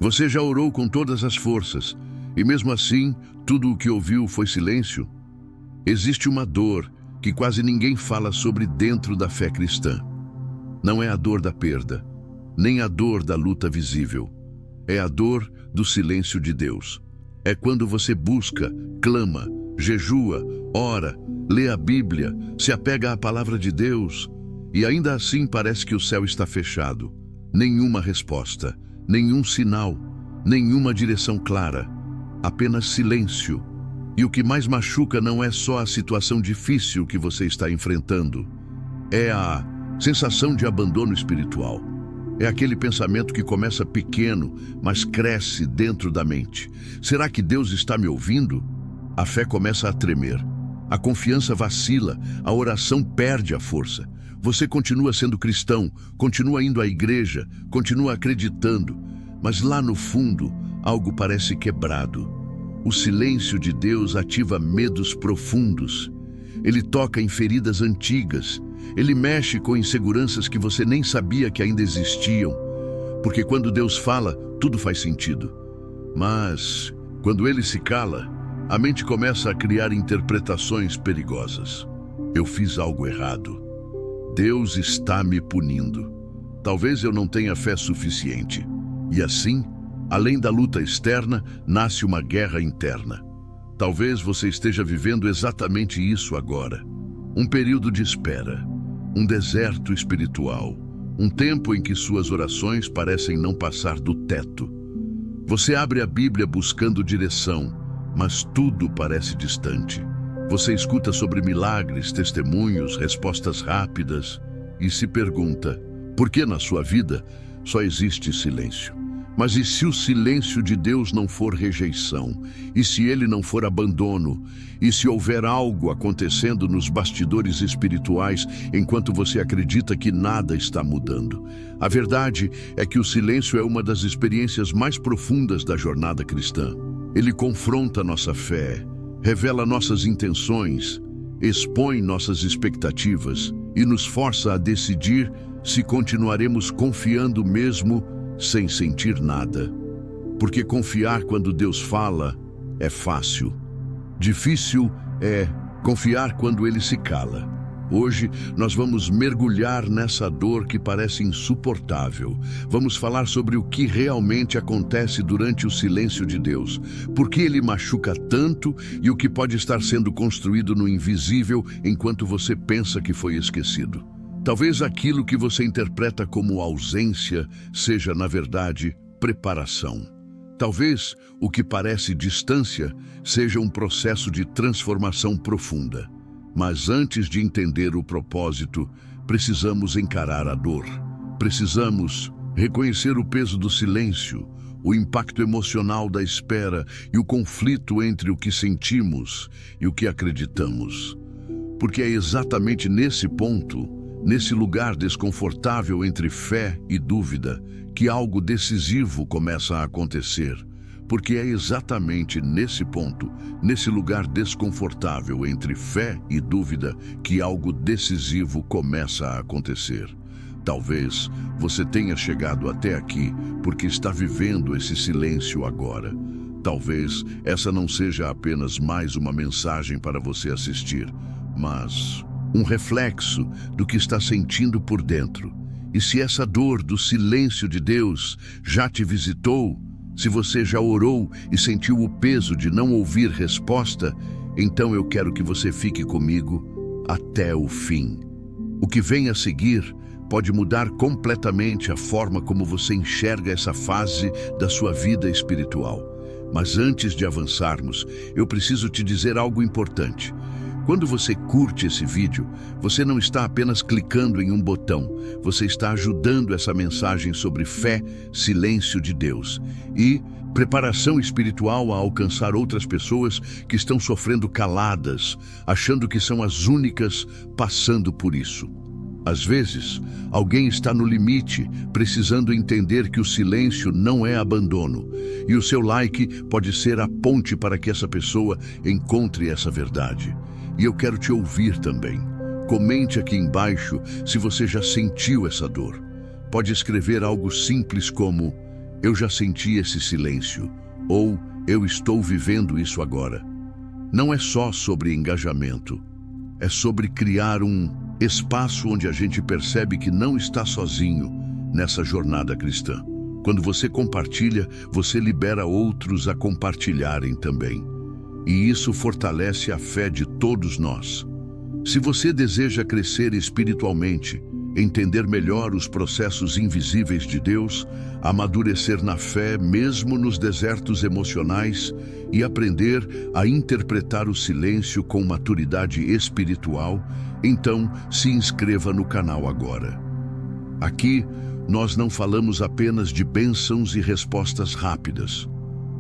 Você já orou com todas as forças, e mesmo assim, tudo o que ouviu foi silêncio? Existe uma dor que quase ninguém fala sobre dentro da fé cristã. Não é a dor da perda, nem a dor da luta visível. É a dor do silêncio de Deus. É quando você busca, clama, jejua, ora, lê a Bíblia, se apega à palavra de Deus, e ainda assim parece que o céu está fechado. Nenhuma resposta, nenhum sinal, nenhuma direção clara. Apenas silêncio. E o que mais machuca não é só a situação difícil que você está enfrentando. É a sensação de abandono espiritual. É aquele pensamento que começa pequeno, mas cresce dentro da mente. Será que Deus está me ouvindo? A fé começa a tremer. A confiança vacila, a oração perde a força. Você continua sendo cristão, continua indo à igreja, continua acreditando, mas lá no fundo, algo parece quebrado. O silêncio de Deus ativa medos profundos. Ele toca em feridas antigas. Ele mexe com inseguranças que você nem sabia que ainda existiam. Porque quando Deus fala, tudo faz sentido. Mas, quando Ele se cala, a mente começa a criar interpretações perigosas. Eu fiz algo errado. Deus está me punindo. Talvez eu não tenha fé suficiente. E assim, além da luta externa, nasce uma guerra interna. Talvez você esteja vivendo exatamente isso agora. Um período de espera, um deserto espiritual, um tempo em que suas orações parecem não passar do teto. Você abre a Bíblia buscando direção, mas tudo parece distante. Você escuta sobre milagres, testemunhos, respostas rápidas e se pergunta, por que na sua vida só existe silêncio? Mas e se o silêncio de Deus não for rejeição? E se ele não for abandono? E se houver algo acontecendo nos bastidores espirituais enquanto você acredita que nada está mudando? A verdade é que o silêncio é uma das experiências mais profundas da jornada cristã. Ele confronta nossa fé, revela nossas intenções, expõe nossas expectativas e nos força a decidir se continuaremos confiando mesmo sem sentir nada. Porque confiar quando Deus fala é fácil. Difícil é confiar quando Ele se cala. Hoje nós vamos mergulhar nessa dor que parece insuportável. Vamos falar sobre o que realmente acontece durante o silêncio de Deus, por que Ele machuca tanto e o que pode estar sendo construído no invisível enquanto você pensa que foi esquecido. Talvez aquilo que você interpreta como ausência seja, na verdade, preparação. Talvez o que parece distância seja um processo de transformação profunda. Mas antes de entender o propósito, precisamos encarar a dor. Precisamos reconhecer o peso do silêncio, o impacto emocional da espera e o conflito entre o que sentimos e o que acreditamos. Porque é exatamente nesse ponto, nesse lugar desconfortável entre fé e dúvida, que algo decisivo começa a acontecer. Porque é exatamente nesse ponto, nesse lugar desconfortável entre fé e dúvida, que algo decisivo começa a acontecer. Talvez você tenha chegado até aqui porque está vivendo esse silêncio agora. Talvez essa não seja apenas mais uma mensagem para você assistir, mas um reflexo do que está sentindo por dentro. E se essa dor do silêncio de Deus já te visitou, se você já orou e sentiu o peso de não ouvir resposta, então eu quero que você fique comigo até o fim. O que vem a seguir pode mudar completamente a forma como você enxerga essa fase da sua vida espiritual. Mas antes de avançarmos, eu preciso te dizer algo importante. Quando você curte esse vídeo, você não está apenas clicando em um botão, você está ajudando essa mensagem sobre fé, silêncio de Deus e preparação espiritual a alcançar outras pessoas que estão sofrendo caladas, achando que são as únicas passando por isso. Às vezes, alguém está no limite, precisando entender que o silêncio não é abandono, e o seu like pode ser a ponte para que essa pessoa encontre essa verdade. E eu quero te ouvir também. Comente aqui embaixo se você já sentiu essa dor. Pode escrever algo simples como: Eu já senti esse silêncio, ou eu estou vivendo isso agora. Não é só sobre engajamento, é sobre criar um espaço onde a gente percebe que não está sozinho nessa jornada cristã. Quando você compartilha, você libera outros a compartilharem também. E isso fortalece a fé de todos nós. Se você deseja crescer espiritualmente, entender melhor os processos invisíveis de Deus, amadurecer na fé mesmo nos desertos emocionais e aprender a interpretar o silêncio com maturidade espiritual, então se inscreva no canal agora. Aqui, nós não falamos apenas de bênçãos e respostas rápidas.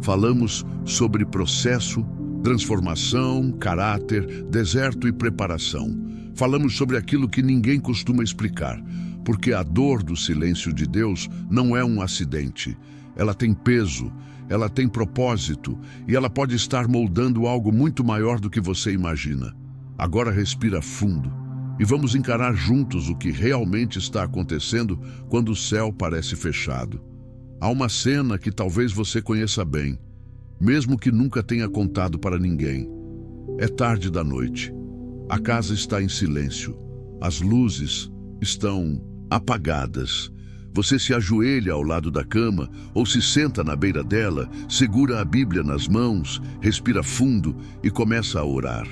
Falamos sobre processo, transformação, caráter, deserto e preparação. Falamos sobre aquilo que ninguém costuma explicar, porque a dor do silêncio de Deus não é um acidente. Ela tem peso, ela tem propósito e ela pode estar moldando algo muito maior do que você imagina. Agora respira fundo e vamos encarar juntos o que realmente está acontecendo quando o céu parece fechado. Há uma cena que talvez você conheça bem, mesmo que nunca tenha contado para ninguém. É tarde da noite. A casa está em silêncio. As luzes estão apagadas. Você se ajoelha ao lado da cama ou se senta na beira dela, segura a Bíblia nas mãos, respira fundo e começa a orar.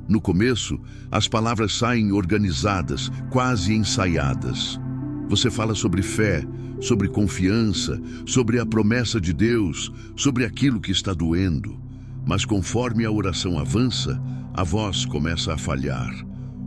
No começo, as palavras saem organizadas, quase ensaiadas. Você fala sobre fé, sobre confiança, sobre a promessa de Deus, sobre aquilo que está doendo. Mas conforme a oração avança, a voz começa a falhar,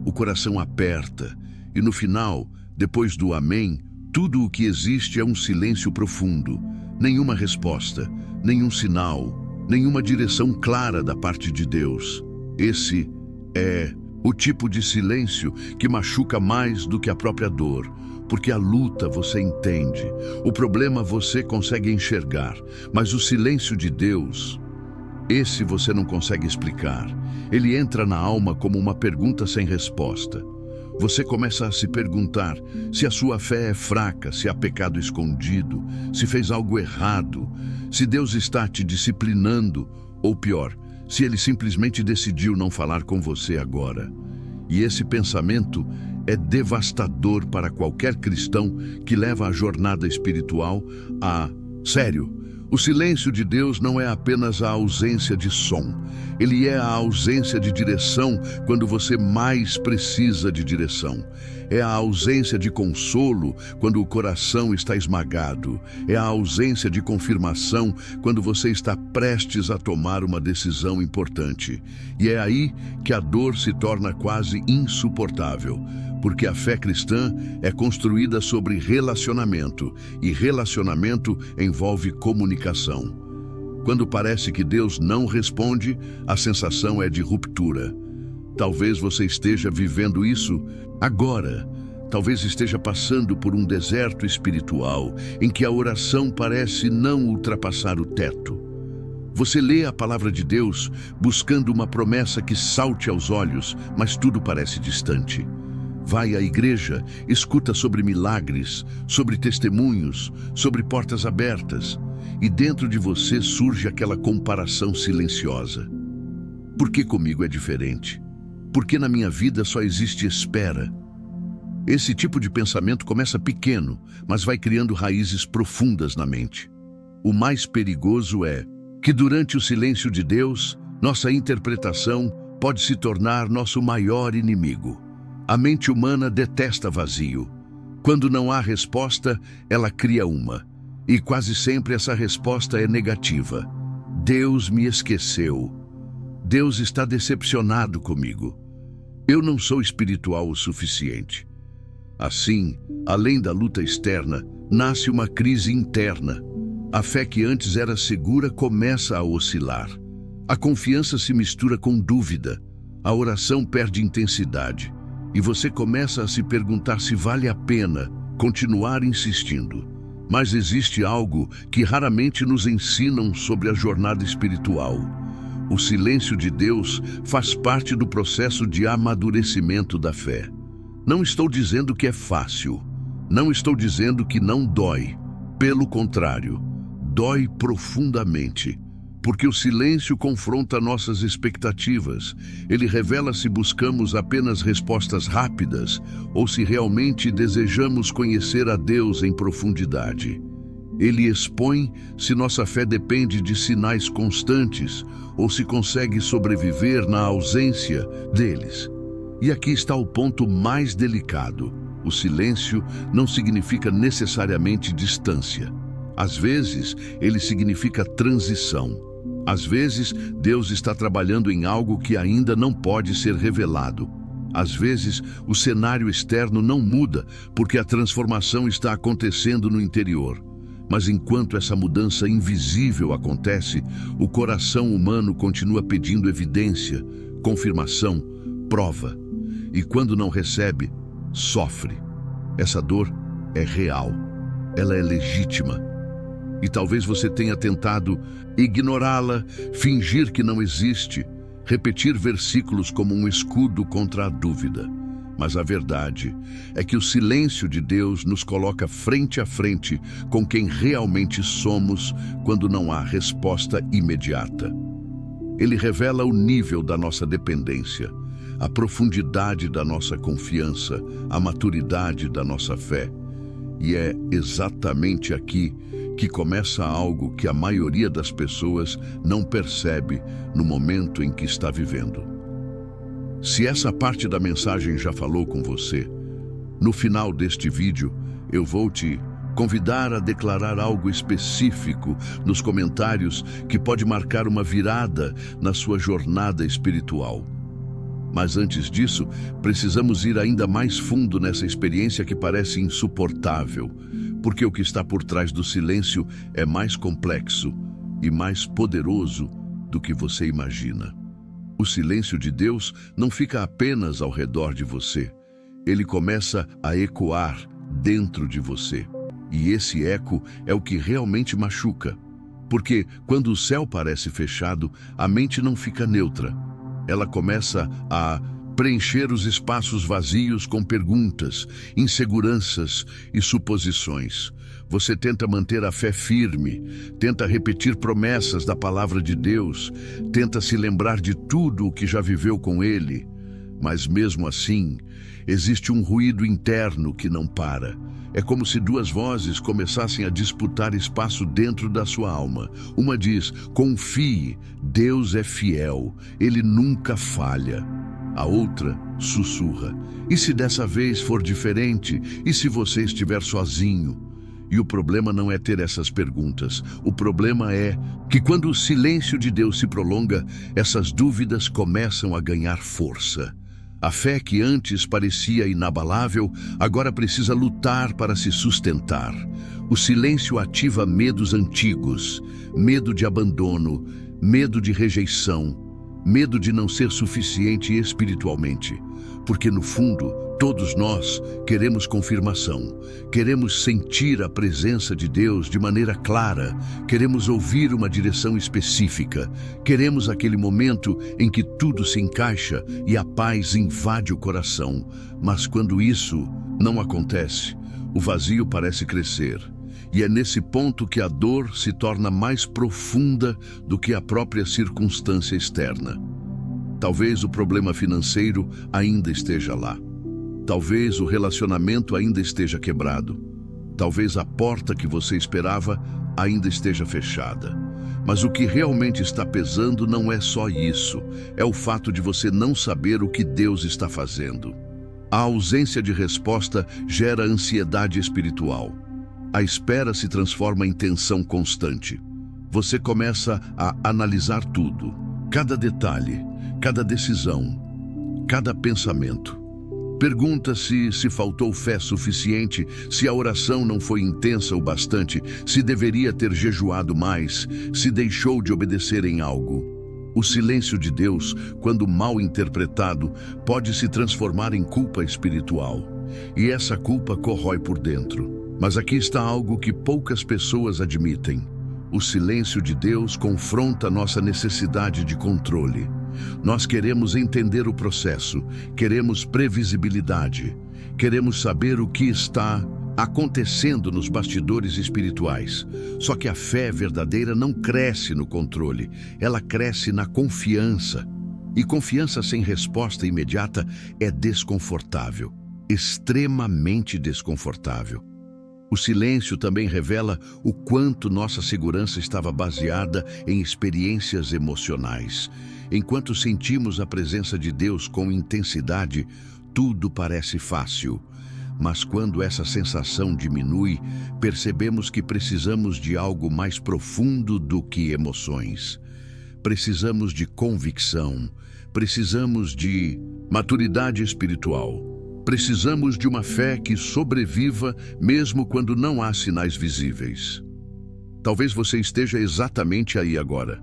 o coração aperta e no final, depois do amém, tudo o que existe é um silêncio profundo, nenhuma resposta, nenhum sinal, nenhuma direção clara da parte de Deus. Esse é o tipo de silêncio que machuca mais do que a própria dor, porque a luta você entende, o problema você consegue enxergar, mas o silêncio de Deus, esse você não consegue explicar. Ele entra na alma como uma pergunta sem resposta. Você começa a se perguntar se a sua fé é fraca, se há pecado escondido, se fez algo errado, se Deus está te disciplinando, ou pior, se Ele simplesmente decidiu não falar com você agora. E esse pensamento é devastador para qualquer cristão que leva a jornada espiritual a sério. O silêncio de Deus não é apenas a ausência de som. Ele é a ausência de direção quando você mais precisa de direção. É a ausência de consolo quando o coração está esmagado. É a ausência de confirmação quando você está prestes a tomar uma decisão importante. E é aí que a dor se torna quase insuportável. Porque a fé cristã é construída sobre relacionamento, e relacionamento envolve comunicação. Quando parece que Deus não responde, a sensação é de ruptura. Talvez você esteja vivendo isso agora. Talvez esteja passando por um deserto espiritual, em que a oração parece não ultrapassar o teto. Você lê a palavra de Deus buscando uma promessa que salte aos olhos, mas tudo parece distante. Vai à igreja, escuta sobre milagres, sobre testemunhos, sobre portas abertas, e dentro de você surge aquela comparação silenciosa. Por que comigo é diferente? Por que na minha vida só existe espera? Esse tipo de pensamento começa pequeno, mas vai criando raízes profundas na mente. O mais perigoso é que durante o silêncio de Deus, nossa interpretação pode se tornar nosso maior inimigo. A mente humana detesta vazio. Quando não há resposta, ela cria uma. E quase sempre essa resposta é negativa. Deus me esqueceu. Deus está decepcionado comigo. Eu não sou espiritual o suficiente. Assim, além da luta externa, nasce uma crise interna. A fé que antes era segura começa a oscilar. A confiança se mistura com dúvida. A oração perde intensidade. E você começa a se perguntar se vale a pena continuar insistindo. Mas existe algo que raramente nos ensinam sobre a jornada espiritual. O silêncio de Deus faz parte do processo de amadurecimento da fé. Não estou dizendo que é fácil. Não estou dizendo que não dói. Pelo contrário, dói profundamente, porque o silêncio confronta nossas expectativas. Ele revela se buscamos apenas respostas rápidas ou se realmente desejamos conhecer a Deus em profundidade. Ele expõe se nossa fé depende de sinais constantes ou se consegue sobreviver na ausência deles. E aqui está o ponto mais delicado. O silêncio não significa necessariamente distância. Às vezes, ele significa transição. Às vezes, Deus está trabalhando em algo que ainda não pode ser revelado. Às vezes, o cenário externo não muda porque a transformação está acontecendo no interior. Mas enquanto essa mudança invisível acontece, o coração humano continua pedindo evidência, confirmação, prova. E quando não recebe, sofre. Essa dor é real. Ela é legítima. E talvez você tenha tentado ignorá-la, fingir que não existe, repetir versículos como um escudo contra a dúvida. Mas a verdade é que o silêncio de Deus nos coloca frente a frente com quem realmente somos quando não há resposta imediata. Ele revela o nível da nossa dependência, a profundidade da nossa confiança, a maturidade da nossa fé. E é exatamente aqui que começa algo que a maioria das pessoas não percebe no momento em que está vivendo. Se essa parte da mensagem já falou com você, no final deste vídeo eu vou te convidar a declarar algo específico nos comentários que pode marcar uma virada na sua jornada espiritual. Mas antes disso, precisamos ir ainda mais fundo nessa experiência que parece insuportável, porque o que está por trás do silêncio é mais complexo e mais poderoso do que você imagina. O silêncio de Deus não fica apenas ao redor de você. Ele começa a ecoar dentro de você. E esse eco é o que realmente machuca. Porque quando o céu parece fechado, a mente não fica neutra. Ela começa a preencher os espaços vazios com perguntas, inseguranças e suposições. Você tenta manter a fé firme, tenta repetir promessas da palavra de Deus, tenta se lembrar de tudo o que já viveu com Ele. Mas mesmo assim, existe um ruído interno que não para. É como se duas vozes começassem a disputar espaço dentro da sua alma. Uma diz: confie, Deus é fiel, Ele nunca falha. A outra sussurra: e se dessa vez for diferente? E se você estiver sozinho? E o problema não é ter essas perguntas. O problema é que quando o silêncio de Deus se prolonga, essas dúvidas começam a ganhar força. A fé que antes parecia inabalável, agora precisa lutar para se sustentar. O silêncio ativa medos antigos, medo de abandono, medo de rejeição, medo de não ser suficiente espiritualmente. Porque no fundo, todos nós queremos confirmação, queremos sentir a presença de Deus de maneira clara, queremos ouvir uma direção específica, queremos aquele momento em que tudo se encaixa e a paz invade o coração. Mas quando isso não acontece, o vazio parece crescer. E é nesse ponto que a dor se torna mais profunda do que a própria circunstância externa. Talvez o problema financeiro ainda esteja lá. Talvez o relacionamento ainda esteja quebrado. Talvez a porta que você esperava ainda esteja fechada. Mas o que realmente está pesando não é só isso. É o fato de você não saber o que Deus está fazendo. A ausência de resposta gera ansiedade espiritual. A espera se transforma em tensão constante. Você começa a analisar tudo, cada detalhe, cada decisão, cada pensamento. Pergunta-se se faltou fé suficiente, se a oração não foi intensa o bastante, se deveria ter jejuado mais, se deixou de obedecer em algo. O silêncio de Deus, quando mal interpretado, pode se transformar em culpa espiritual. E essa culpa corrói por dentro. Mas aqui está algo que poucas pessoas admitem. O silêncio de Deus confronta nossa necessidade de controle. Nós queremos entender o processo, queremos previsibilidade, queremos saber o que está acontecendo nos bastidores espirituais. Só que a fé verdadeira não cresce no controle, ela cresce na confiança. E confiança sem resposta imediata é desconfortável, extremamente desconfortável. O silêncio também revela o quanto nossa segurança estava baseada em experiências emocionais. Enquanto sentimos a presença de Deus com intensidade, tudo parece fácil. Mas quando essa sensação diminui, percebemos que precisamos de algo mais profundo do que emoções. Precisamos de convicção, precisamos de maturidade espiritual. Precisamos de uma fé que sobreviva mesmo quando não há sinais visíveis. Talvez você esteja exatamente aí agora,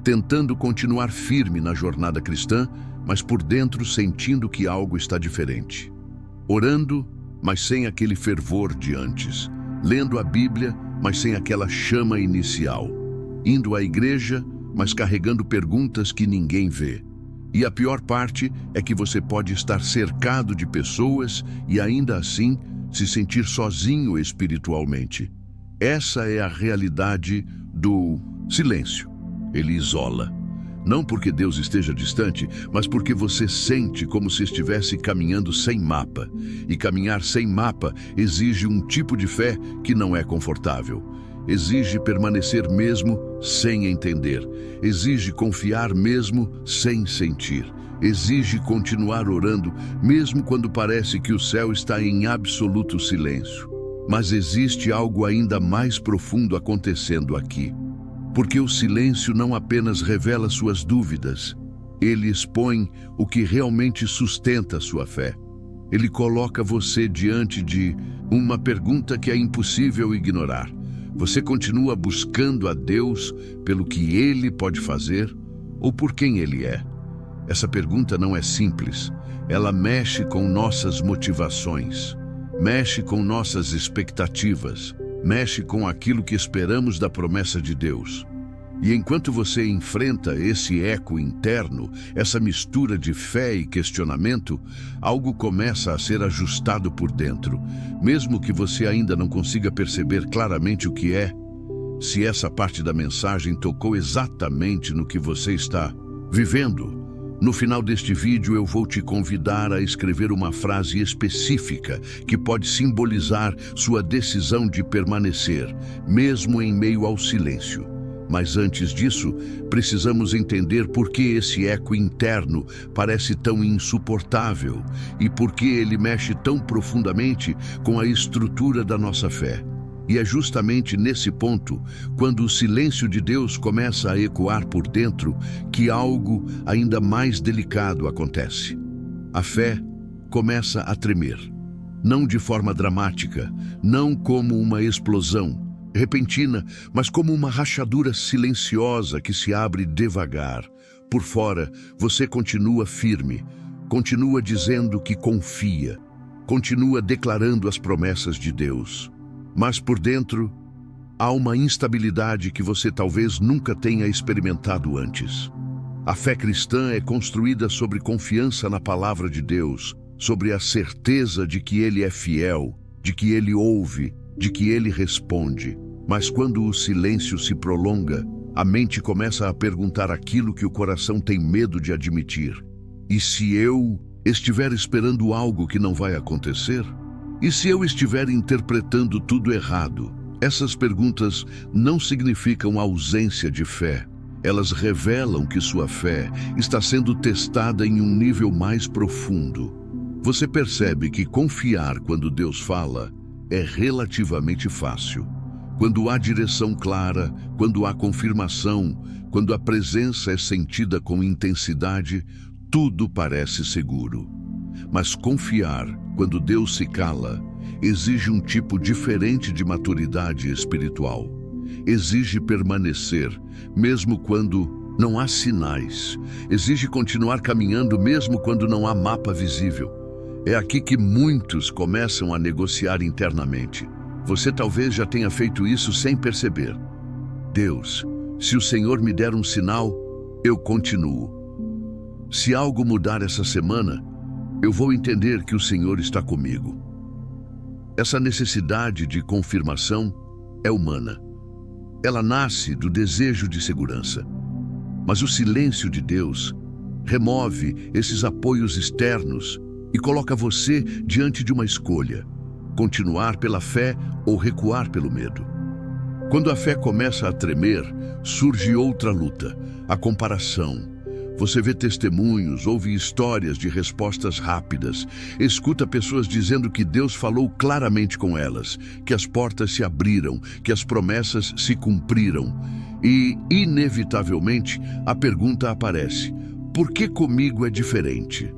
tentando continuar firme na jornada cristã, mas por dentro sentindo que algo está diferente. Orando, mas sem aquele fervor de antes. Lendo a Bíblia, mas sem aquela chama inicial. Indo à igreja, mas carregando perguntas que ninguém vê. E a pior parte é que você pode estar cercado de pessoas e ainda assim se sentir sozinho espiritualmente. Essa é a realidade do silêncio. Ele isola. Não porque Deus esteja distante, mas porque você sente como se estivesse caminhando sem mapa. E caminhar sem mapa exige um tipo de fé que não é confortável. Exige permanecer mesmo sem entender. Exige confiar mesmo sem sentir. Exige continuar orando, mesmo quando parece que o céu está em absoluto silêncio. Mas existe algo ainda mais profundo acontecendo aqui. Porque o silêncio não apenas revela suas dúvidas, ele expõe o que realmente sustenta sua fé. Ele coloca você diante de uma pergunta que é impossível ignorar. Você continua buscando a Deus pelo que Ele pode fazer ou por quem Ele é? Essa pergunta não é simples. Ela mexe com nossas motivações, mexe com nossas expectativas, mexe com aquilo que esperamos da promessa de Deus. E enquanto você enfrenta esse eco interno, essa mistura de fé e questionamento, algo começa a ser ajustado por dentro, mesmo que você ainda não consiga perceber claramente o que é. Se essa parte da mensagem tocou exatamente no que você está vivendo, no final deste vídeo eu vou te convidar a escrever uma frase específica que pode simbolizar sua decisão de permanecer, mesmo em meio ao silêncio. Mas antes disso, precisamos entender por que esse eco interno parece tão insuportável e por que ele mexe tão profundamente com a estrutura da nossa fé. E é justamente nesse ponto, quando o silêncio de Deus começa a ecoar por dentro, que algo ainda mais delicado acontece. A fé começa a tremer. Não de forma dramática, não como uma explosão repentina, mas como uma rachadura silenciosa que se abre devagar. Por fora, você continua firme, continua dizendo que confia, continua declarando as promessas de Deus. Mas por dentro, há uma instabilidade que você talvez nunca tenha experimentado antes. A fé cristã é construída sobre confiança na palavra de Deus, sobre a certeza de que Ele é fiel, de que Ele ouve, de que Ele responde. Mas quando o silêncio se prolonga, a mente começa a perguntar aquilo que o coração tem medo de admitir. E se eu estiver esperando algo que não vai acontecer? E se eu estiver interpretando tudo errado? Essas perguntas não significam ausência de fé. Elas revelam que sua fé está sendo testada em um nível mais profundo. Você percebe que confiar quando Deus fala é relativamente fácil. Quando há direção clara, quando há confirmação, quando a presença é sentida com intensidade, tudo parece seguro. Mas confiar, quando Deus se cala, exige um tipo diferente de maturidade espiritual. Exige permanecer, mesmo quando não há sinais. Exige continuar caminhando, mesmo quando não há mapa visível. É aqui que muitos começam a negociar internamente. Você talvez já tenha feito isso sem perceber. Deus, se o Senhor me der um sinal, eu continuo. Se algo mudar essa semana, eu vou entender que o Senhor está comigo. Essa necessidade de confirmação é humana. Ela nasce do desejo de segurança. Mas o silêncio de Deus remove esses apoios externos e coloca você diante de uma escolha: continuar pela fé ou recuar pelo medo. Quando a fé começa a tremer, surge outra luta, a comparação. Você vê testemunhos, ouve histórias de respostas rápidas, escuta pessoas dizendo que Deus falou claramente com elas, que as portas se abriram, que as promessas se cumpriram. E, inevitavelmente, a pergunta aparece: por que comigo é diferente?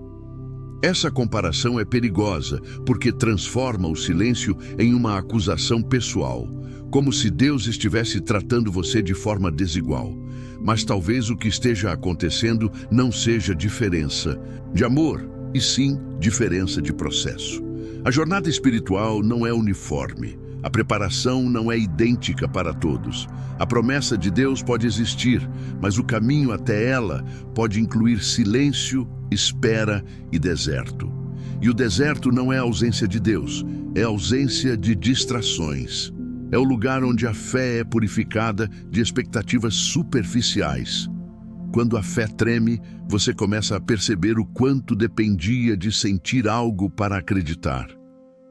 Essa comparação é perigosa porque transforma o silêncio em uma acusação pessoal, como se Deus estivesse tratando você de forma desigual. Mas talvez o que esteja acontecendo não seja diferença de amor, e sim diferença de processo. A jornada espiritual não é uniforme. A preparação não é idêntica para todos. A promessa de Deus pode existir, mas o caminho até ela pode incluir silêncio, espera e deserto. E o deserto não é a ausência de Deus, é a ausência de distrações. É o lugar onde a fé é purificada de expectativas superficiais. Quando a fé treme, você começa a perceber o quanto dependia de sentir algo para acreditar.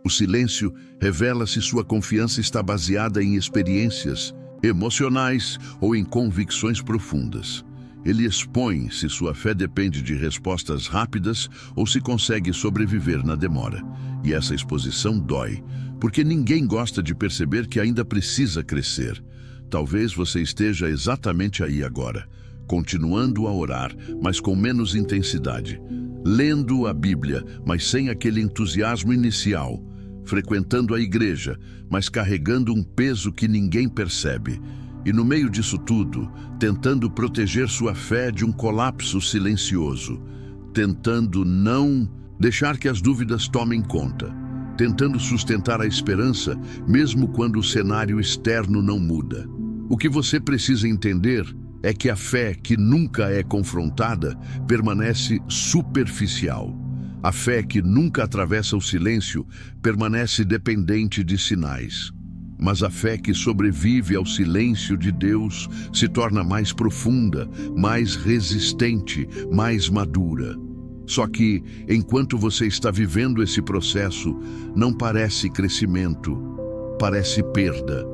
O silêncio revela se sua confiança está baseada em experiências emocionais ou em convicções profundas. Ele expõe se sua fé depende de respostas rápidas ou se consegue sobreviver na demora. E essa exposição dói, porque ninguém gosta de perceber que ainda precisa crescer. Talvez você esteja exatamente aí agora, continuando a orar, mas com menos intensidade, lendo a Bíblia, mas sem aquele entusiasmo inicial, frequentando a igreja, mas carregando um peso que ninguém percebe. E no meio disso tudo, tentando proteger sua fé de um colapso silencioso, tentando não deixar que as dúvidas tomem conta, tentando sustentar a esperança mesmo quando o cenário externo não muda. O que você precisa entender é que a fé que nunca é confrontada permanece superficial. A fé que nunca atravessa o silêncio permanece dependente de sinais. Mas a fé que sobrevive ao silêncio de Deus se torna mais profunda, mais resistente, mais madura. Só que, enquanto você está vivendo esse processo, não parece crescimento, parece perda,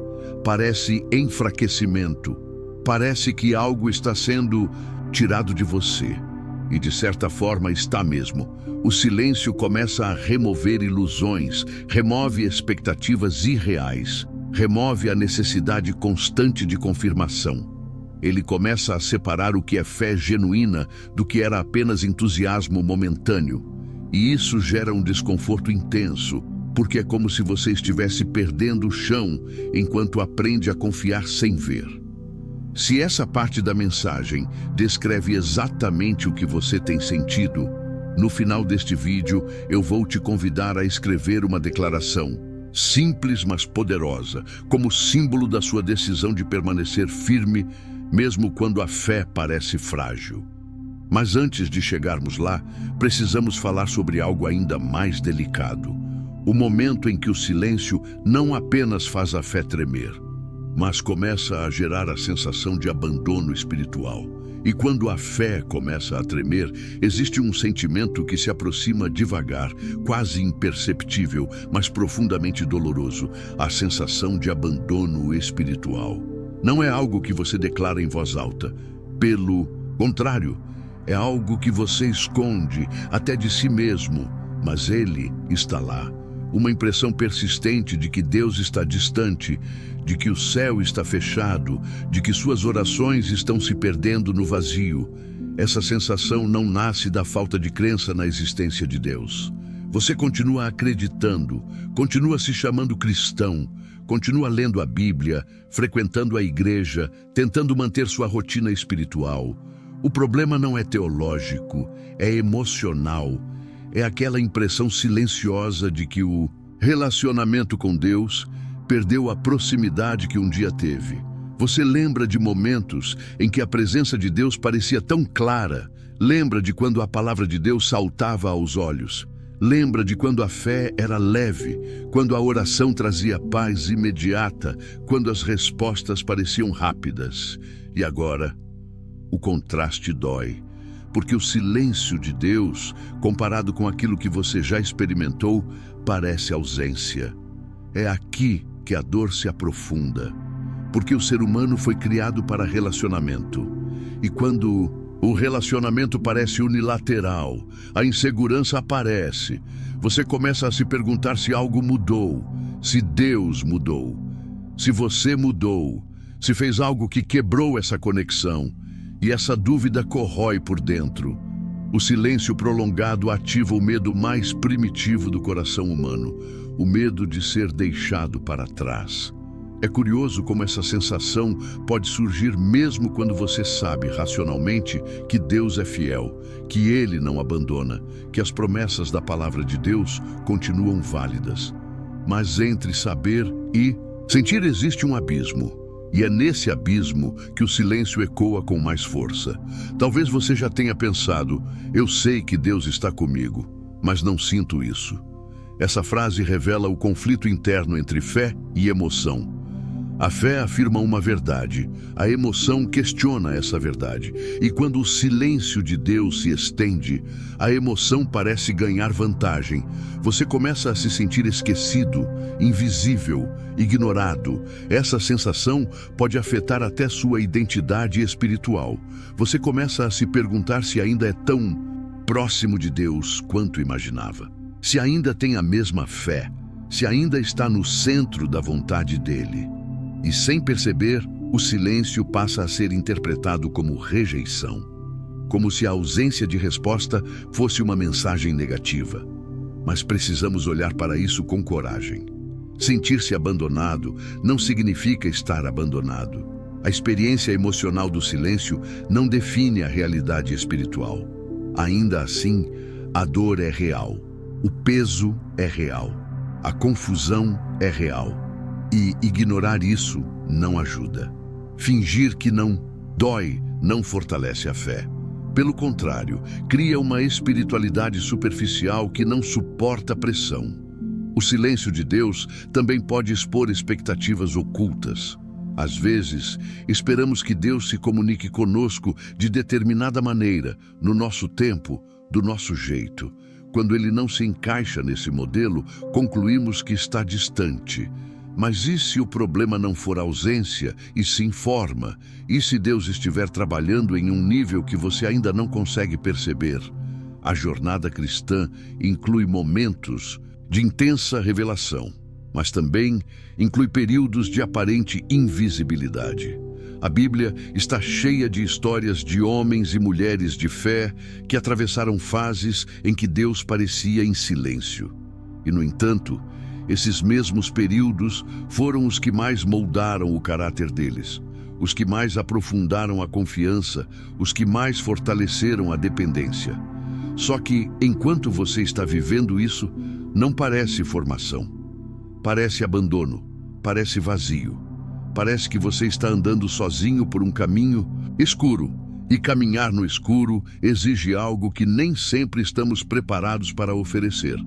parece enfraquecimento, parece que algo está sendo tirado de você. E de certa forma está mesmo. O silêncio começa a remover ilusões, remove expectativas irreais, remove a necessidade constante de confirmação. Ele começa a separar o que é fé genuína do que era apenas entusiasmo momentâneo. E isso gera um desconforto intenso, porque é como se você estivesse perdendo o chão enquanto aprende a confiar sem ver. Se essa parte da mensagem descreve exatamente o que você tem sentido, no final deste vídeo eu vou te convidar a escrever uma declaração, simples mas poderosa, como símbolo da sua decisão de permanecer firme, mesmo quando a fé parece frágil. Mas antes de chegarmos lá, precisamos falar sobre algo ainda mais delicado. O momento em que o silêncio não apenas faz a fé tremer, mas começa a gerar a sensação de abandono espiritual. E quando a fé começa a tremer, existe um sentimento que se aproxima devagar, quase imperceptível, mas profundamente doloroso, a sensação de abandono espiritual. Não é algo que você declara em voz alta. Pelo contrário, é algo que você esconde até de si mesmo, mas ele está lá. Uma impressão persistente de que Deus está distante, de que o céu está fechado, de que suas orações estão se perdendo no vazio. Essa sensação não nasce da falta de crença na existência de Deus. Você continua acreditando, continua se chamando cristão, continua lendo a Bíblia, frequentando a igreja, tentando manter sua rotina espiritual. O problema não é teológico, é emocional. É aquela impressão silenciosa de que o relacionamento com Deus perdeu a proximidade que um dia teve. Você lembra de momentos em que a presença de Deus parecia tão clara. Lembra de quando a palavra de Deus saltava aos olhos. Lembra de quando a fé era leve, quando a oração trazia paz imediata, quando as respostas pareciam rápidas. E agora, o contraste dói, porque o silêncio de Deus, comparado com aquilo que você já experimentou, parece ausência. É aqui que a dor se aprofunda, porque o ser humano foi criado para relacionamento. E quando o relacionamento parece unilateral, a insegurança aparece. Você começa a se perguntar se algo mudou, se Deus mudou, se você mudou, se fez algo que quebrou essa conexão. E essa dúvida corrói por dentro. O silêncio prolongado ativa o medo mais primitivo do coração humano, o medo de ser deixado para trás. É curioso como essa sensação pode surgir mesmo quando você sabe racionalmente que Deus é fiel, que Ele não abandona, que as promessas da palavra de Deus continuam válidas. Mas entre saber e sentir existe um abismo. E é nesse abismo que o silêncio ecoa com mais força. Talvez você já tenha pensado, eu sei que Deus está comigo, mas não sinto isso. Essa frase revela o conflito interno entre fé e emoção. A fé afirma uma verdade, a emoção questiona essa verdade. E quando o silêncio de Deus se estende, a emoção parece ganhar vantagem. Você começa a se sentir esquecido, invisível, ignorado. Essa sensação pode afetar até sua identidade espiritual. Você começa a se perguntar se ainda é tão próximo de Deus quanto imaginava. Se ainda tem a mesma fé, se ainda está no centro da vontade dele. E sem perceber, o silêncio passa a ser interpretado como rejeição, como se a ausência de resposta fosse uma mensagem negativa. Mas precisamos olhar para isso com coragem. Sentir-se abandonado não significa estar abandonado. A experiência emocional do silêncio não define a realidade espiritual. Ainda assim, a dor é real, o peso é real, a confusão é real. E ignorar isso não ajuda. Fingir que não dói não fortalece a fé. Pelo contrário, cria uma espiritualidade superficial que não suporta pressão. O silêncio de Deus também pode expor expectativas ocultas. Às vezes, esperamos que Deus se comunique conosco de determinada maneira, no nosso tempo, do nosso jeito. Quando Ele não se encaixa nesse modelo, concluímos que está distante. Mas e se o problema não for ausência, e sim forma? E se Deus estiver trabalhando em um nível que você ainda não consegue perceber? A jornada cristã inclui momentos de intensa revelação, mas também inclui períodos de aparente invisibilidade. A Bíblia está cheia de histórias de homens e mulheres de fé que atravessaram fases em que Deus parecia em silêncio. E, no entanto, esses mesmos períodos foram os que mais moldaram o caráter deles, os que mais aprofundaram a confiança, os que mais fortaleceram a dependência. Só que, enquanto você está vivendo isso, não parece formação. Parece abandono, parece vazio. Parece que você está andando sozinho por um caminho escuro. E caminhar no escuro exige algo que nem sempre estamos preparados para oferecer.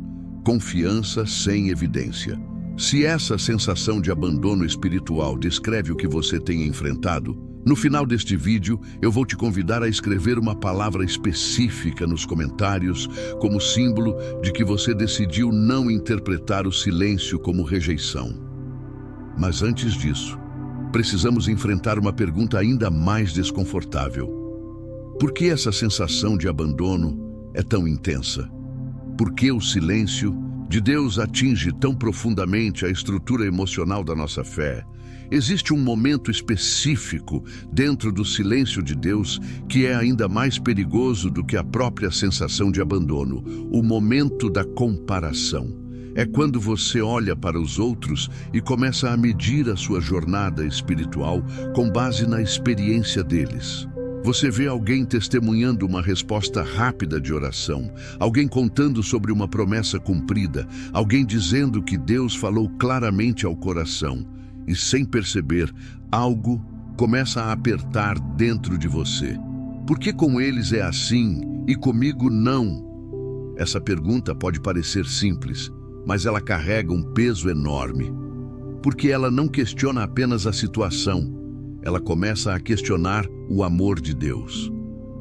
Confiança sem evidência. Se essa sensação de abandono espiritual descreve o que você tem enfrentado, no final deste vídeo eu vou te convidar a escrever uma palavra específica nos comentários como símbolo de que você decidiu não interpretar o silêncio como rejeição. Mas antes disso, precisamos enfrentar uma pergunta ainda mais desconfortável. Por que essa sensação de abandono é tão intensa? Por que o silêncio de Deus atinge tão profundamente a estrutura emocional da nossa fé? Existe um momento específico dentro do silêncio de Deus que é ainda mais perigoso do que a própria sensação de abandono, o momento da comparação. É quando você olha para os outros e começa a medir a sua jornada espiritual com base na experiência deles. Você vê alguém testemunhando uma resposta rápida de oração, alguém contando sobre uma promessa cumprida, alguém dizendo que Deus falou claramente ao coração, e sem perceber, algo começa a apertar dentro de você. Por que com eles é assim e comigo não? Essa pergunta pode parecer simples, mas ela carrega um peso enorme. Porque ela não questiona apenas a situação, ela começa a questionar o amor de Deus.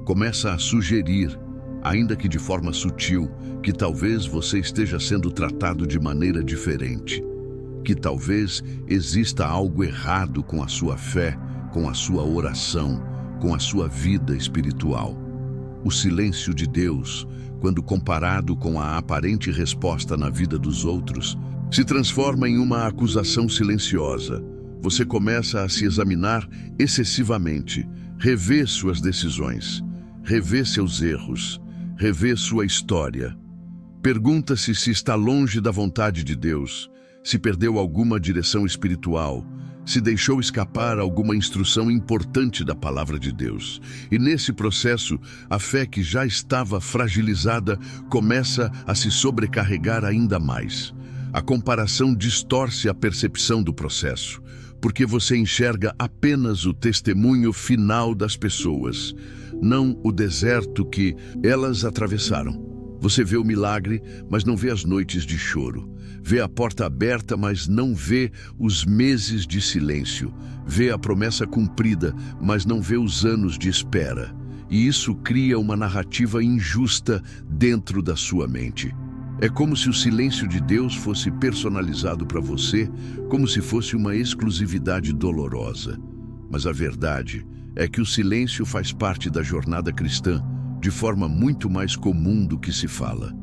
Começa a sugerir, ainda que de forma sutil, que talvez você esteja sendo tratado de maneira diferente. Que talvez exista algo errado com a sua fé, com a sua oração, com a sua vida espiritual. O silêncio de Deus, quando comparado com a aparente resposta na vida dos outros, se transforma em uma acusação silenciosa. Você começa a se examinar excessivamente, rever suas decisões, rever seus erros, rever sua história. Pergunta-se se está longe da vontade de Deus, se perdeu alguma direção espiritual, se deixou escapar alguma instrução importante da palavra de Deus. E nesse processo, a fé que já estava fragilizada começa a se sobrecarregar ainda mais. A comparação distorce a percepção do processo, porque você enxerga apenas o testemunho final das pessoas, não o deserto que elas atravessaram. Você vê o milagre, mas não vê as noites de choro. Vê a porta aberta, mas não vê os meses de silêncio. Vê a promessa cumprida, mas não vê os anos de espera. E isso cria uma narrativa injusta dentro da sua mente. É como se o silêncio de Deus fosse personalizado para você, como se fosse uma exclusividade dolorosa. Mas a verdade é que o silêncio faz parte da jornada cristã, de forma muito mais comum do que se fala.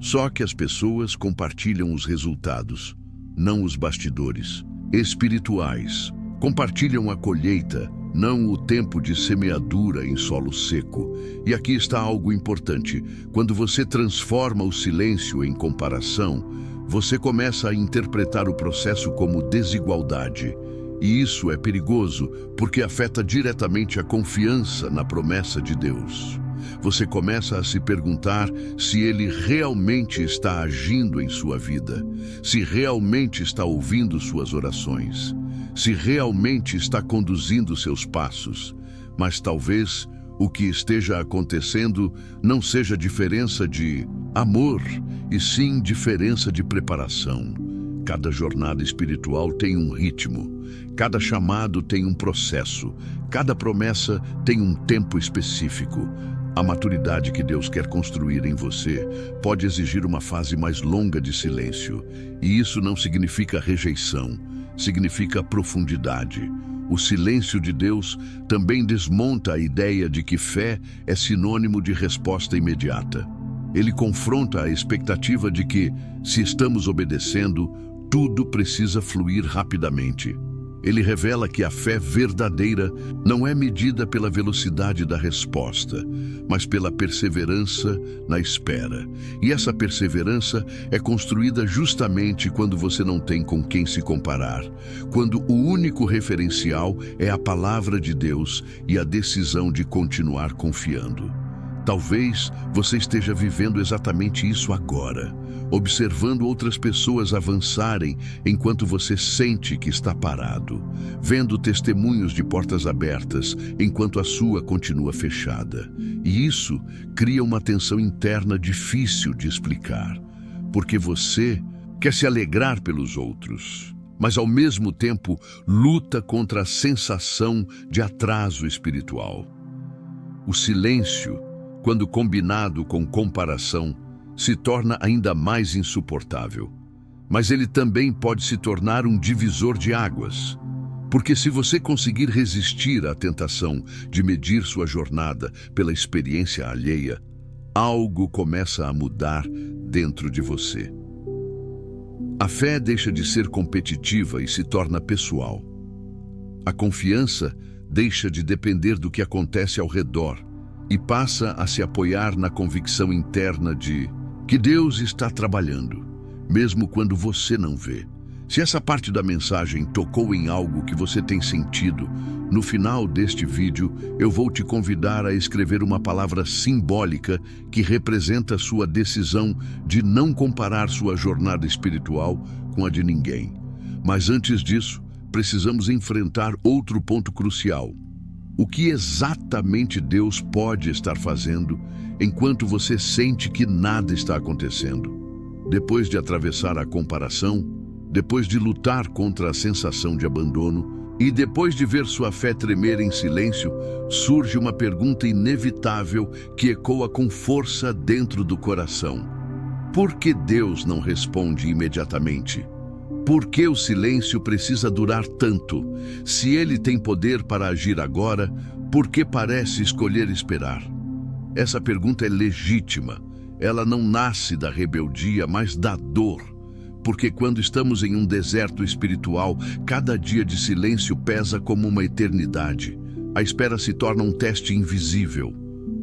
Só que as pessoas compartilham os resultados, não os bastidores. Espirituais compartilham a colheita, não o tempo de semeadura em solo seco. E aqui está algo importante. Quando você transforma o silêncio em comparação, você começa a interpretar o processo como desigualdade. E isso é perigoso, porque afeta diretamente a confiança na promessa de Deus. Você começa a se perguntar se Ele realmente está agindo em sua vida, se realmente está ouvindo suas orações, se realmente está conduzindo seus passos. Mas talvez o que esteja acontecendo não seja diferença de amor, e sim diferença de preparação. Cada jornada espiritual tem um ritmo, cada chamado tem um processo, cada promessa tem um tempo específico. A maturidade que Deus quer construir em você pode exigir uma fase mais longa de silêncio. E isso não significa rejeição, significa profundidade. O silêncio de Deus também desmonta a ideia de que fé é sinônimo de resposta imediata. Ele confronta a expectativa de que, se estamos obedecendo, tudo precisa fluir rapidamente. Ele revela que a fé verdadeira não é medida pela velocidade da resposta, mas pela perseverança na espera. E essa perseverança é construída justamente quando você não tem com quem se comparar, quando o único referencial é a palavra de Deus e a decisão de continuar confiando. Talvez você esteja vivendo exatamente isso agora, observando outras pessoas avançarem enquanto você sente que está parado, vendo testemunhos de portas abertas enquanto a sua continua fechada. E isso cria uma tensão interna difícil de explicar, porque você quer se alegrar pelos outros, mas ao mesmo tempo luta contra a sensação de atraso espiritual. O silêncio, quando combinado com comparação, se torna ainda mais insuportável. Mas ele também pode se tornar um divisor de águas. Porque se você conseguir resistir à tentação de medir sua jornada pela experiência alheia, algo começa a mudar dentro de você. A fé deixa de ser competitiva e se torna pessoal. A confiança deixa de depender do que acontece ao redor e passa a se apoiar na convicção interna de que Deus está trabalhando, mesmo quando você não vê. Se essa parte da mensagem tocou em algo que você tem sentido, no final deste vídeo eu vou te convidar a escrever uma palavra simbólica que representa sua decisão de não comparar sua jornada espiritual com a de ninguém. Mas antes disso, precisamos enfrentar outro ponto crucial. O que exatamente Deus pode estar fazendo enquanto você sente que nada está acontecendo? Depois de atravessar a comparação, depois de lutar contra a sensação de abandono e depois de ver sua fé tremer em silêncio, surge uma pergunta inevitável que ecoa com força dentro do coração. Por que Deus não responde imediatamente? Por que o silêncio precisa durar tanto? Se Ele tem poder para agir agora, por que parece escolher esperar? Essa pergunta é legítima. Ela não nasce da rebeldia, mas da dor. Porque quando estamos em um deserto espiritual, cada dia de silêncio pesa como uma eternidade. A espera se torna um teste invisível.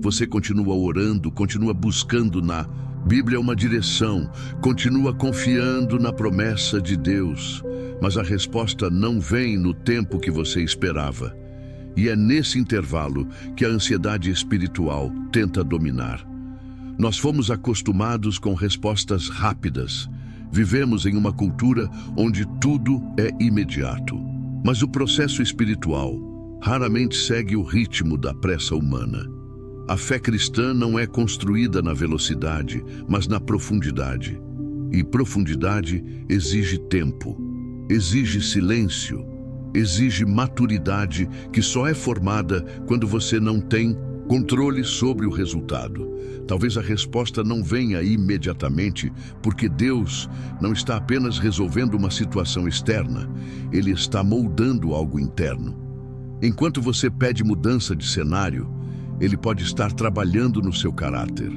Você continua orando, continua buscando na Bíblia uma direção, continua confiando na promessa de Deus, mas a resposta não vem no tempo que você esperava. E é nesse intervalo que a ansiedade espiritual tenta dominar. Nós fomos acostumados com respostas rápidas. Vivemos em uma cultura onde tudo é imediato. Mas o processo espiritual raramente segue o ritmo da pressa humana. A fé cristã não é construída na velocidade, mas na profundidade. E profundidade exige tempo, exige silêncio, exige maturidade que só é formada quando você não tem controle sobre o resultado. Talvez a resposta não venha imediatamente, porque Deus não está apenas resolvendo uma situação externa, Ele está moldando algo interno. Enquanto você pede mudança de cenário, Ele pode estar trabalhando no seu caráter.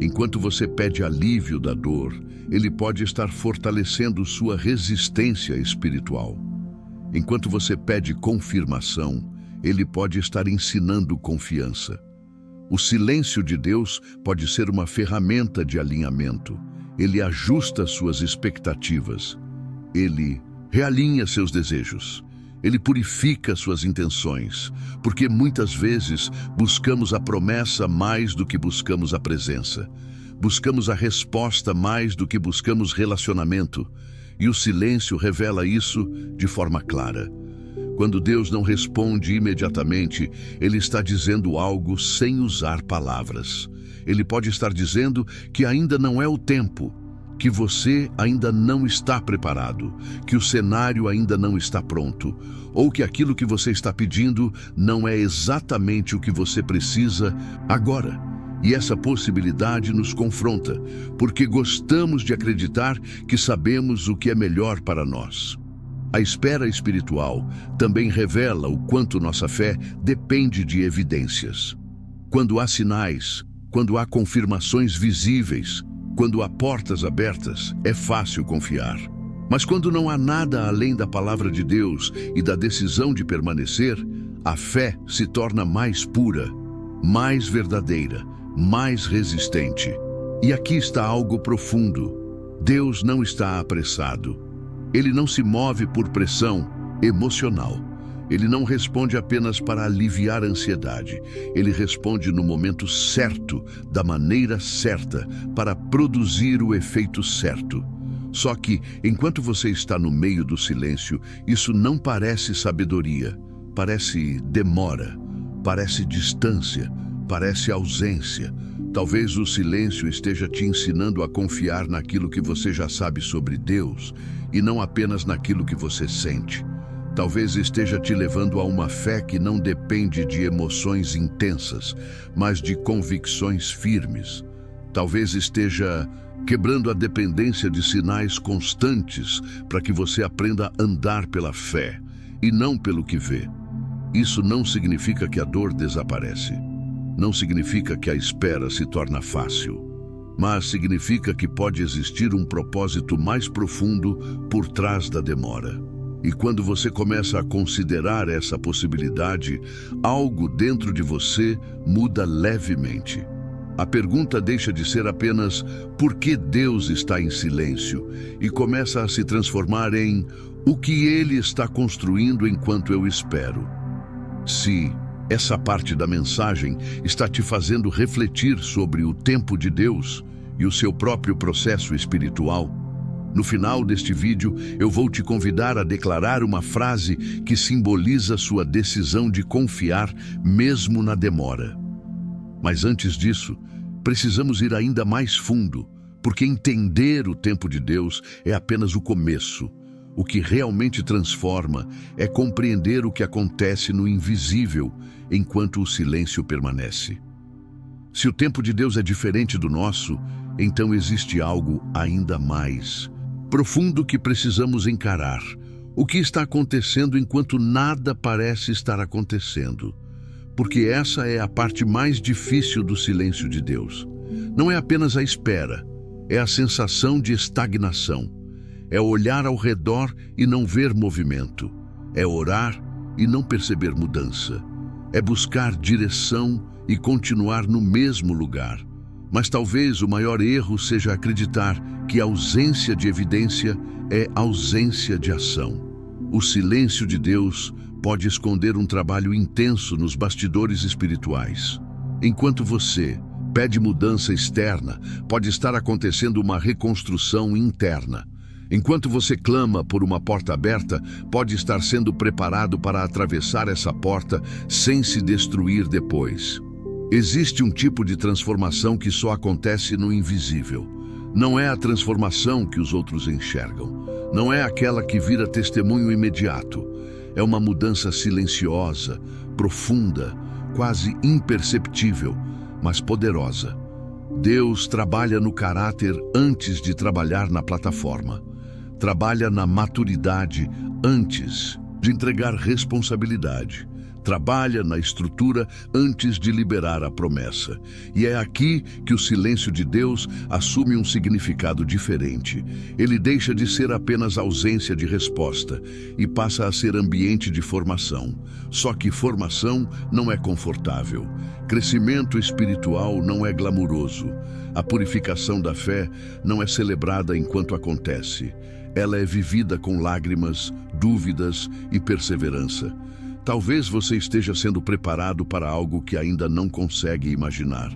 Enquanto você pede alívio da dor, Ele pode estar fortalecendo sua resistência espiritual. Enquanto você pede confirmação, Ele pode estar ensinando confiança. O silêncio de Deus pode ser uma ferramenta de alinhamento. Ele ajusta suas expectativas. Ele realinha seus desejos. Ele purifica suas intenções, porque muitas vezes buscamos a promessa mais do que buscamos a presença. Buscamos a resposta mais do que buscamos relacionamento. E o silêncio revela isso de forma clara. Quando Deus não responde imediatamente, Ele está dizendo algo sem usar palavras. Ele pode estar dizendo que ainda não é o tempo, que você ainda não está preparado, que o cenário ainda não está pronto, ou que aquilo que você está pedindo não é exatamente o que você precisa agora. E essa possibilidade nos confronta, porque gostamos de acreditar que sabemos o que é melhor para nós. A espera espiritual também revela o quanto nossa fé depende de evidências. Quando há sinais, quando há confirmações visíveis, quando há portas abertas, é fácil confiar. Mas quando não há nada além da palavra de Deus e da decisão de permanecer, a fé se torna mais pura, mais verdadeira, mais resistente. E aqui está algo profundo. Deus não está apressado. Ele não se move por pressão emocional. Ele não responde apenas para aliviar a ansiedade. Ele responde no momento certo, da maneira certa, para produzir o efeito certo. Só que, enquanto você está no meio do silêncio, isso não parece sabedoria, parece demora, parece distância, parece ausência. Talvez o silêncio esteja te ensinando a confiar naquilo que você já sabe sobre Deus e não apenas naquilo que você sente. Talvez esteja te levando a uma fé que não depende de emoções intensas, mas de convicções firmes. Talvez esteja quebrando a dependência de sinais constantes para que você aprenda a andar pela fé e não pelo que vê. Isso não significa que a dor desaparece. Não significa que a espera se torna fácil. Mas significa que pode existir um propósito mais profundo por trás da demora. E quando você começa a considerar essa possibilidade, algo dentro de você muda levemente. A pergunta deixa de ser apenas por que Deus está em silêncio e começa a se transformar em o que Ele está construindo enquanto eu espero. Se essa parte da mensagem está te fazendo refletir sobre o tempo de Deus e o seu próprio processo espiritual, No final deste vídeo, eu vou te convidar a declarar uma frase que simboliza sua decisão de confiar mesmo na demora. Mas antes disso, precisamos ir ainda mais fundo, porque entender o tempo de Deus é apenas o começo. O que realmente transforma é compreender o que acontece no invisível enquanto o silêncio permanece. Se o tempo de Deus é diferente do nosso, então existe algo ainda mais profundo que precisamos encarar. O que está acontecendo enquanto nada parece estar acontecendo? Porque essa é a parte mais difícil do silêncio de Deus. Não é apenas a espera, é a sensação de estagnação. É olhar ao redor e não ver movimento. É orar e não perceber mudança. É buscar direção e continuar no mesmo lugar. Mas talvez o maior erro seja acreditar que a ausência de evidência é ausência de ação. O silêncio de Deus pode esconder um trabalho intenso nos bastidores espirituais. Enquanto você pede mudança externa, pode estar acontecendo uma reconstrução interna. Enquanto você clama por uma porta aberta, pode estar sendo preparado para atravessar essa porta sem se destruir depois. Existe um tipo de transformação que só acontece no invisível. Não é a transformação que os outros enxergam. Não é aquela que vira testemunho imediato. É uma mudança silenciosa, profunda, quase imperceptível, mas poderosa. Deus trabalha no caráter antes de trabalhar na plataforma. Trabalha na maturidade antes de entregar responsabilidade. Trabalha na estrutura antes de liberar a promessa. E é aqui que o silêncio de Deus assume um significado diferente. Ele deixa de ser apenas ausência de resposta e passa a ser ambiente de formação. Só que formação não é confortável. Crescimento espiritual não é glamuroso. A purificação da fé não é celebrada enquanto acontece. Ela é vivida com lágrimas, dúvidas e perseverança. Talvez você esteja sendo preparado para algo que ainda não consegue imaginar.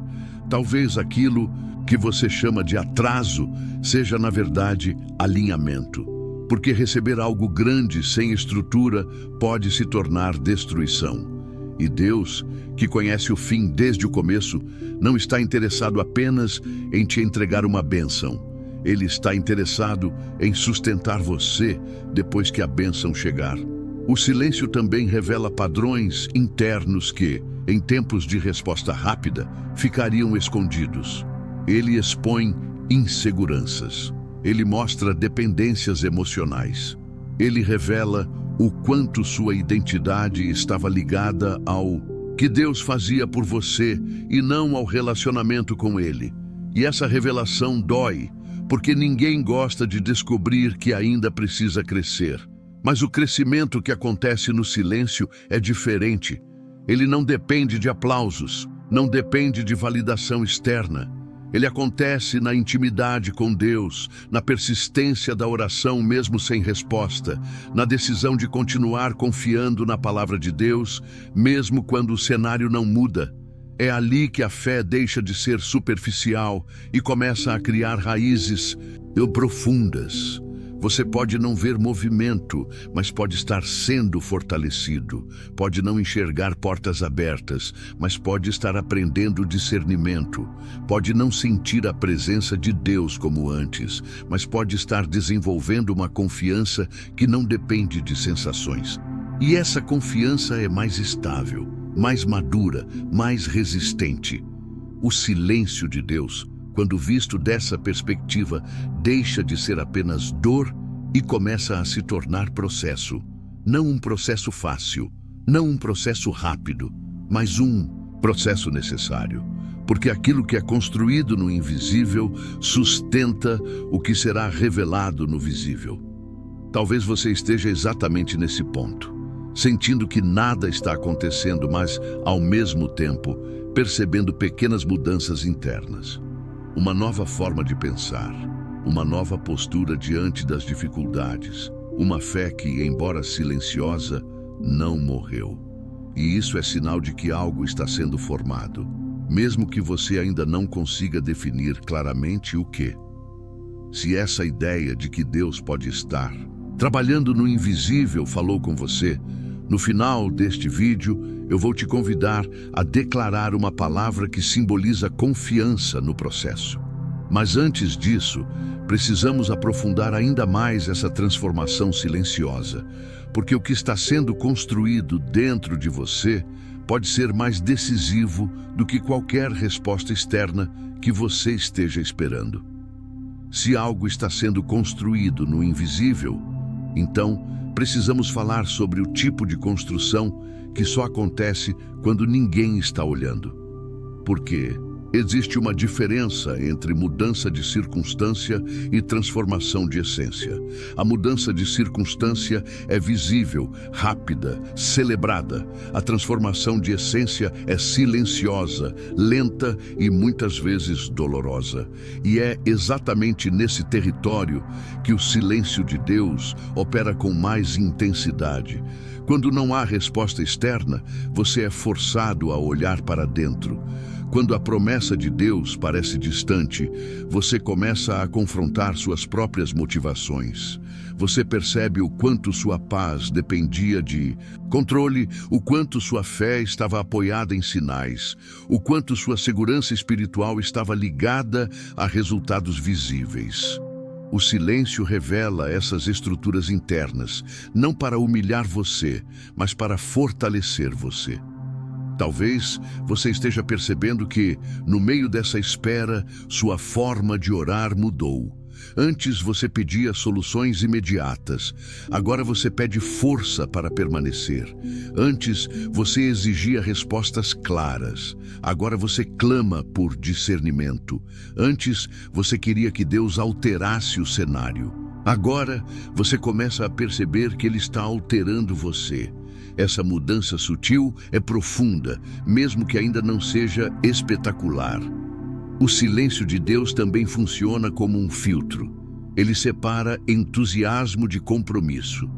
Talvez aquilo que você chama de atraso seja, na verdade, alinhamento. Porque receber algo grande sem estrutura pode se tornar destruição. E Deus, que conhece o fim desde o começo, não está interessado apenas em te entregar uma bênção. Ele está interessado em sustentar você depois que a bênção chegar. O silêncio também revela padrões internos que, em tempos de resposta rápida, ficariam escondidos. Ele expõe inseguranças. Ele mostra dependências emocionais. Ele revela o quanto sua identidade estava ligada ao que Deus fazia por você e não ao relacionamento com Ele. E essa revelação dói, porque ninguém gosta de descobrir que ainda precisa crescer. Mas o crescimento que acontece no silêncio é diferente. Ele não depende de aplausos, não depende de validação externa. Ele acontece na intimidade com Deus, na persistência da oração mesmo sem resposta, na decisão de continuar confiando na palavra de Deus, mesmo quando o cenário não muda. É ali que a fé deixa de ser superficial e começa a criar raízes profundas. Você pode não ver movimento, mas pode estar sendo fortalecido. Pode não enxergar portas abertas, mas pode estar aprendendo discernimento. Pode não sentir a presença de Deus como antes, mas pode estar desenvolvendo uma confiança que não depende de sensações. E essa confiança é mais estável, mais madura, mais resistente. O silêncio de Deus, quando visto dessa perspectiva, deixa de ser apenas dor e começa a se tornar processo. Não um processo fácil, não um processo rápido, mas um processo necessário. Porque aquilo que é construído no invisível sustenta o que será revelado no visível. Talvez você esteja exatamente nesse ponto, sentindo que nada está acontecendo, mas, ao mesmo tempo, percebendo pequenas mudanças internas. Uma nova forma de pensar, uma nova postura diante das dificuldades, uma fé que, embora silenciosa, não morreu. E isso é sinal de que algo está sendo formado, mesmo que você ainda não consiga definir claramente o que. Se essa ideia de que Deus pode estar trabalhando no invisível falou com você, no final deste vídeo eu vou te convidar a declarar uma palavra que simboliza confiança no processo. Mas antes disso, precisamos aprofundar ainda mais essa transformação silenciosa, porque o que está sendo construído dentro de você pode ser mais decisivo do que qualquer resposta externa que você esteja esperando. Se algo está sendo construído no invisível, então precisamos falar sobre o tipo de construção que só acontece quando ninguém está olhando. Por quê? Existe uma diferença entre mudança de circunstância e transformação de essência. A mudança de circunstância é visível, rápida, celebrada. A transformação de essência é silenciosa, lenta e muitas vezes dolorosa. E é exatamente nesse território que o silêncio de Deus opera com mais intensidade. Quando não há resposta externa, você é forçado a olhar para dentro. Quando a promessa de Deus parece distante, você começa a confrontar suas próprias motivações. Você percebe o quanto sua paz dependia de controle, o quanto sua fé estava apoiada em sinais, o quanto sua segurança espiritual estava ligada a resultados visíveis. O silêncio revela essas estruturas internas, não para humilhar você, mas para fortalecer você. Talvez você esteja percebendo que, no meio dessa espera, sua forma de orar mudou. Antes você pedia soluções imediatas, agora você pede força para permanecer. Antes você exigia respostas claras, agora você clama por discernimento. Antes você queria que Deus alterasse o cenário. Agora você começa a perceber que Ele está alterando você. Essa mudança sutil é profunda, mesmo que ainda não seja espetacular. O silêncio de Deus também funciona como um filtro. Ele separa entusiasmo de compromisso.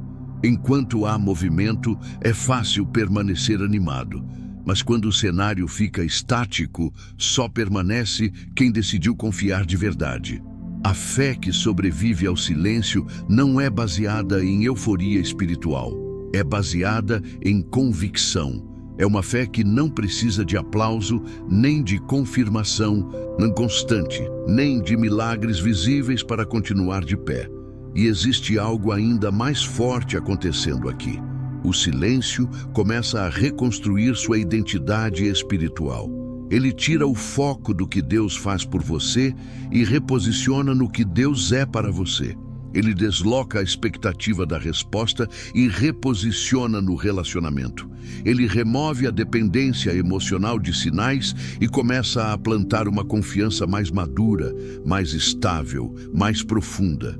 Enquanto há movimento, é fácil permanecer animado. Mas quando o cenário fica estático, só permanece quem decidiu confiar de verdade. A fé que sobrevive ao silêncio não é baseada em euforia espiritual. É baseada em convicção. É uma fé que não precisa de aplauso, nem de confirmação não constante, nem de milagres visíveis para continuar de pé. E existe algo ainda mais forte acontecendo aqui. O silêncio começa a reconstruir sua identidade espiritual. Ele tira o foco do que Deus faz por você e reposiciona no que Deus é para você. Ele desloca a expectativa da resposta e reposiciona no relacionamento. Ele remove a dependência emocional de sinais e começa a plantar uma confiança mais madura, mais estável, mais profunda.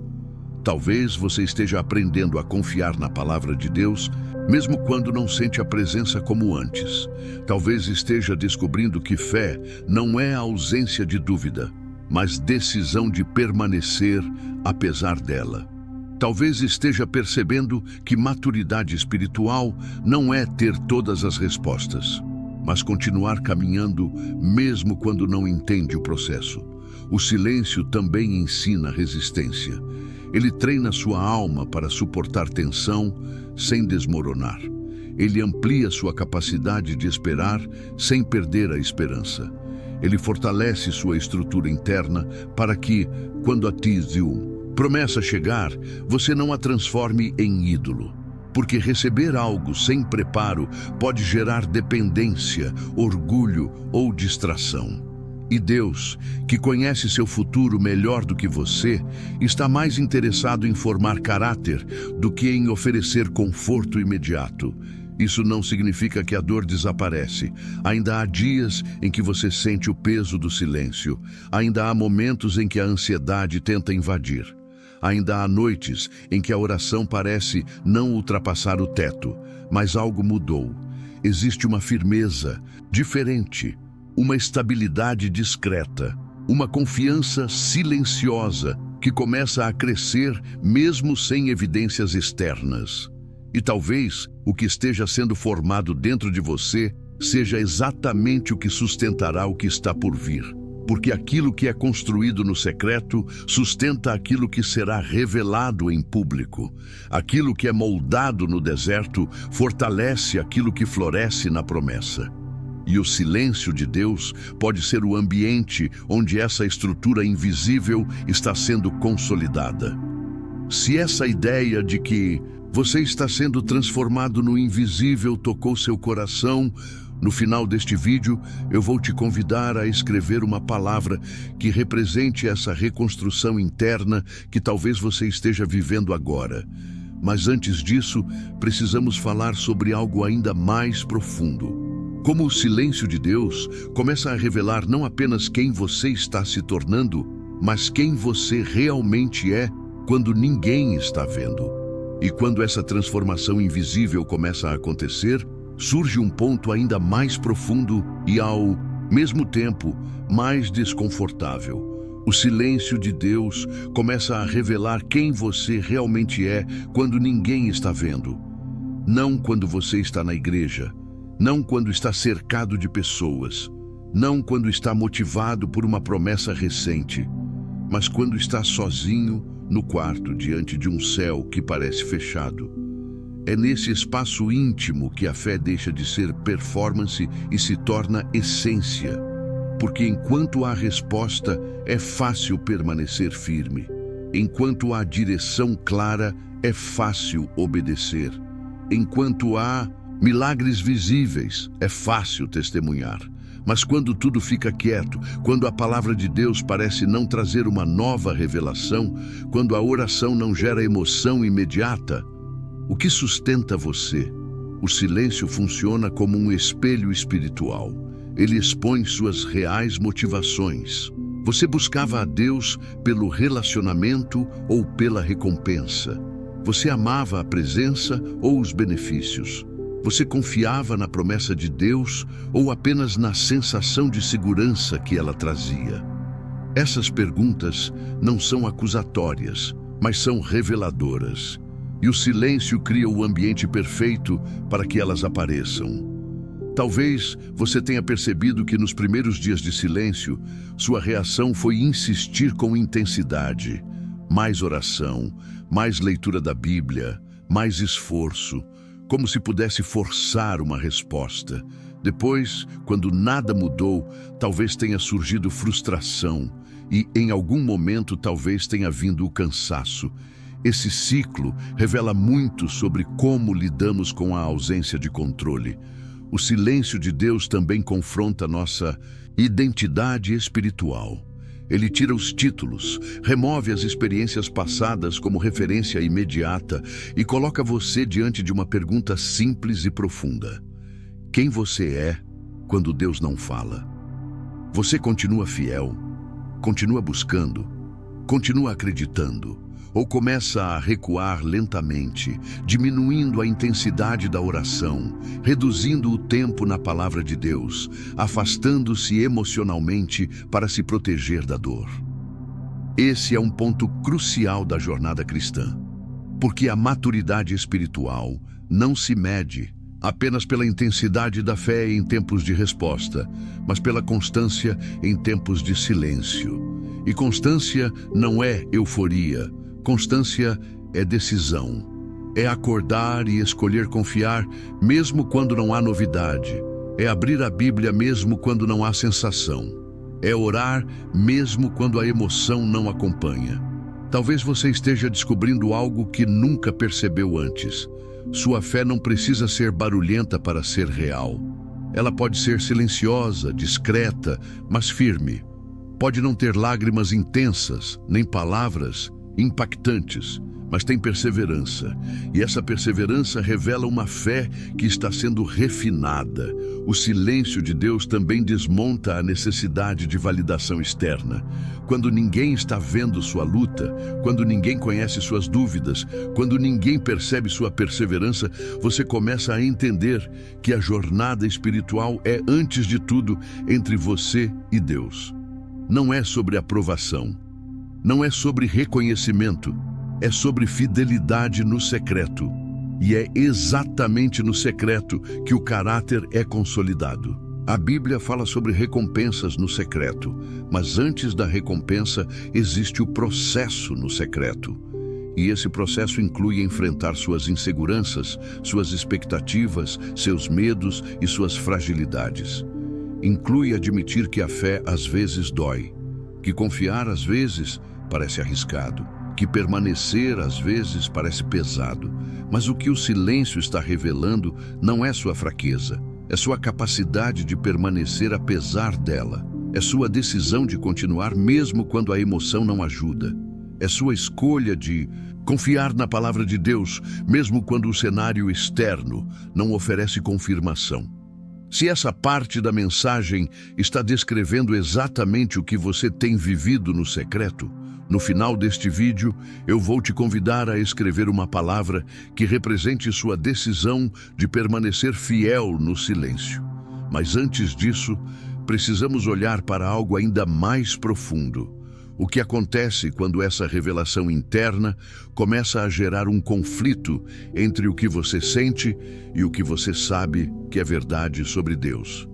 Talvez você esteja aprendendo a confiar na palavra de Deus, mesmo quando não sente a presença como antes. Talvez esteja descobrindo que fé não é a ausência de dúvida, mas decisão de permanecer apesar dela. Talvez esteja percebendo que maturidade espiritual não é ter todas as respostas, mas continuar caminhando mesmo quando não entende o processo. O silêncio também ensina resistência. Ele treina sua alma para suportar tensão sem desmoronar. Ele amplia sua capacidade de esperar sem perder a esperança. Ele fortalece sua estrutura interna para que, quando a promessa chegar, você não a transforme em ídolo. Porque receber algo sem preparo pode gerar dependência, orgulho ou distração. E Deus, que conhece seu futuro melhor do que você, está mais interessado em formar caráter do que em oferecer conforto imediato. Isso não significa que a dor desaparece. Ainda há dias em que você sente o peso do silêncio. Ainda há momentos em que a ansiedade tenta invadir. Ainda há noites em que a oração parece não ultrapassar o teto. Mas algo mudou. Existe uma firmeza diferente, uma estabilidade discreta, uma confiança silenciosa que começa a crescer mesmo sem evidências externas. E talvez o que esteja sendo formado dentro de você seja exatamente o que sustentará o que está por vir. porque aquilo que é construído no secreto sustenta aquilo que será revelado em público. Aquilo que é moldado no deserto fortalece aquilo que floresce na promessa. E o silêncio de Deus pode ser o ambiente onde essa estrutura invisível está sendo consolidada. Se essa ideia de que você está sendo transformado no invisível tocou seu coração, no final deste vídeo eu vou te convidar a escrever uma palavra que represente essa reconstrução interna que talvez você esteja vivendo agora. Mas antes disso, precisamos falar sobre algo ainda mais profundo. Como o silêncio de Deus começa a revelar não apenas quem você está se tornando, mas quem você realmente é quando ninguém está vendo. E quando essa transformação invisível começa a acontecer, surge um ponto ainda mais profundo e, ao mesmo tempo, mais desconfortável. O silêncio de Deus começa a revelar quem você realmente é quando ninguém está vendo. Não quando você está na igreja, não quando está cercado de pessoas, não quando está motivado por uma promessa recente, mas quando está sozinho no quarto diante de um céu que parece fechado. É nesse espaço íntimo que a fé deixa de ser performance e se torna essência, porque enquanto há resposta, é fácil permanecer firme. Enquanto há direção clara, é fácil obedecer. Enquanto há milagres visíveis, é fácil testemunhar. Mas quando tudo fica quieto, quando a palavra de Deus parece não trazer uma nova revelação, quando a oração não gera emoção imediata, o que sustenta você? O silêncio funciona como um espelho espiritual. Ele expõe suas reais motivações. Você buscava a Deus pelo relacionamento ou pela recompensa? Você amava a presença ou os benefícios? Você confiava na promessa de Deus ou apenas na sensação de segurança que ela trazia? Essas perguntas não são acusatórias, mas são reveladoras. E o silêncio cria o ambiente perfeito para que elas apareçam. Talvez você tenha percebido que nos primeiros dias de silêncio, sua reação foi insistir com intensidade. Mais oração, mais leitura da Bíblia, mais esforço, como se pudesse forçar uma resposta. Depois, quando nada mudou, talvez tenha surgido frustração e, em algum momento, talvez tenha vindo o cansaço. Esse ciclo revela muito sobre como lidamos com a ausência de controle. O silêncio de Deus também confronta nossa identidade espiritual. Ele tira os títulos, remove as experiências passadas como referência imediata e coloca você diante de uma pergunta simples e profunda. Quem você é quando Deus não fala? Você continua fiel? Continua buscando? Continua acreditando? Ou começa a recuar lentamente, diminuindo a intensidade da oração, reduzindo o tempo na palavra de Deus, afastando-se emocionalmente para se proteger da dor? Esse é um ponto crucial da jornada cristã, porque a maturidade espiritual não se mede apenas pela intensidade da fé em tempos de resposta, mas pela constância em tempos de silêncio. E constância não é euforia. Constância é decisão. É acordar e escolher confiar mesmo quando não há novidade. É abrir a Bíblia mesmo quando não há sensação. É orar mesmo quando a emoção não acompanha. Talvez você esteja descobrindo algo que nunca percebeu antes. Sua fé não precisa ser barulhenta para ser real. Ela pode ser silenciosa, discreta, mas firme. Pode não ter lágrimas intensas, nem palavras impactantes, mas tem perseverança. E essa perseverança revela uma fé que está sendo refinada. O silêncio de Deus também desmonta a necessidade de validação externa. Quando ninguém está vendo sua luta, quando ninguém conhece suas dúvidas, quando ninguém percebe sua perseverança, você começa a entender que a jornada espiritual é, antes de tudo, entre você e Deus. Não é sobre aprovação. Não é sobre reconhecimento, é sobre fidelidade no secreto. E é exatamente no secreto que o caráter é consolidado. A Bíblia fala sobre recompensas no secreto, mas antes da recompensa existe o processo no secreto. E esse processo inclui enfrentar suas inseguranças, suas expectativas, seus medos e suas fragilidades. Inclui admitir que a fé às vezes dói, que confiar às vezes parece arriscado, que permanecer às vezes parece pesado. Mas o que o silêncio está revelando não é sua fraqueza, é sua capacidade de permanecer apesar dela. É sua decisão de continuar mesmo quando a emoção não ajuda. É sua escolha de confiar na palavra de Deus, mesmo quando o cenário externo não oferece confirmação. Se essa parte da mensagem está descrevendo exatamente o que você tem vivido no secreto, no final deste vídeo, eu vou te convidar a escrever uma palavra que represente sua decisão de permanecer fiel no silêncio. Mas antes disso, precisamos olhar para algo ainda mais profundo. O que acontece quando essa revelação interna começa a gerar um conflito entre o que você sente e o que você sabe que é verdade sobre Deus.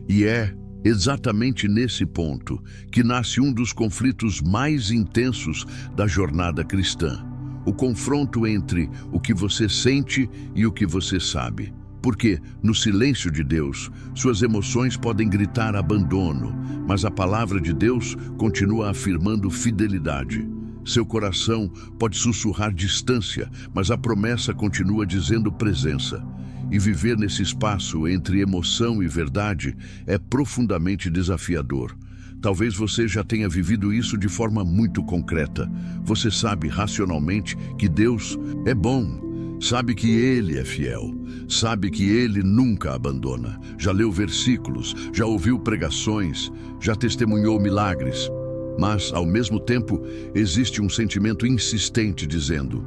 E é exatamente nesse ponto que nasce um dos conflitos mais intensos da jornada cristã. O confronto entre o que você sente e o que você sabe. Porque, no silêncio de Deus, suas emoções podem gritar abandono, mas a palavra de Deus continua afirmando fidelidade. Seu coração pode sussurrar distância, mas a promessa continua dizendo presença. E viver nesse espaço entre emoção e verdade é profundamente desafiador. Talvez você já tenha vivido isso de forma muito concreta. Você sabe racionalmente que Deus é bom. Sabe que Ele é fiel, sabe que Ele nunca abandona. Já leu versículos, já ouviu pregações, já testemunhou milagres. Mas, ao mesmo tempo, existe um sentimento insistente dizendo: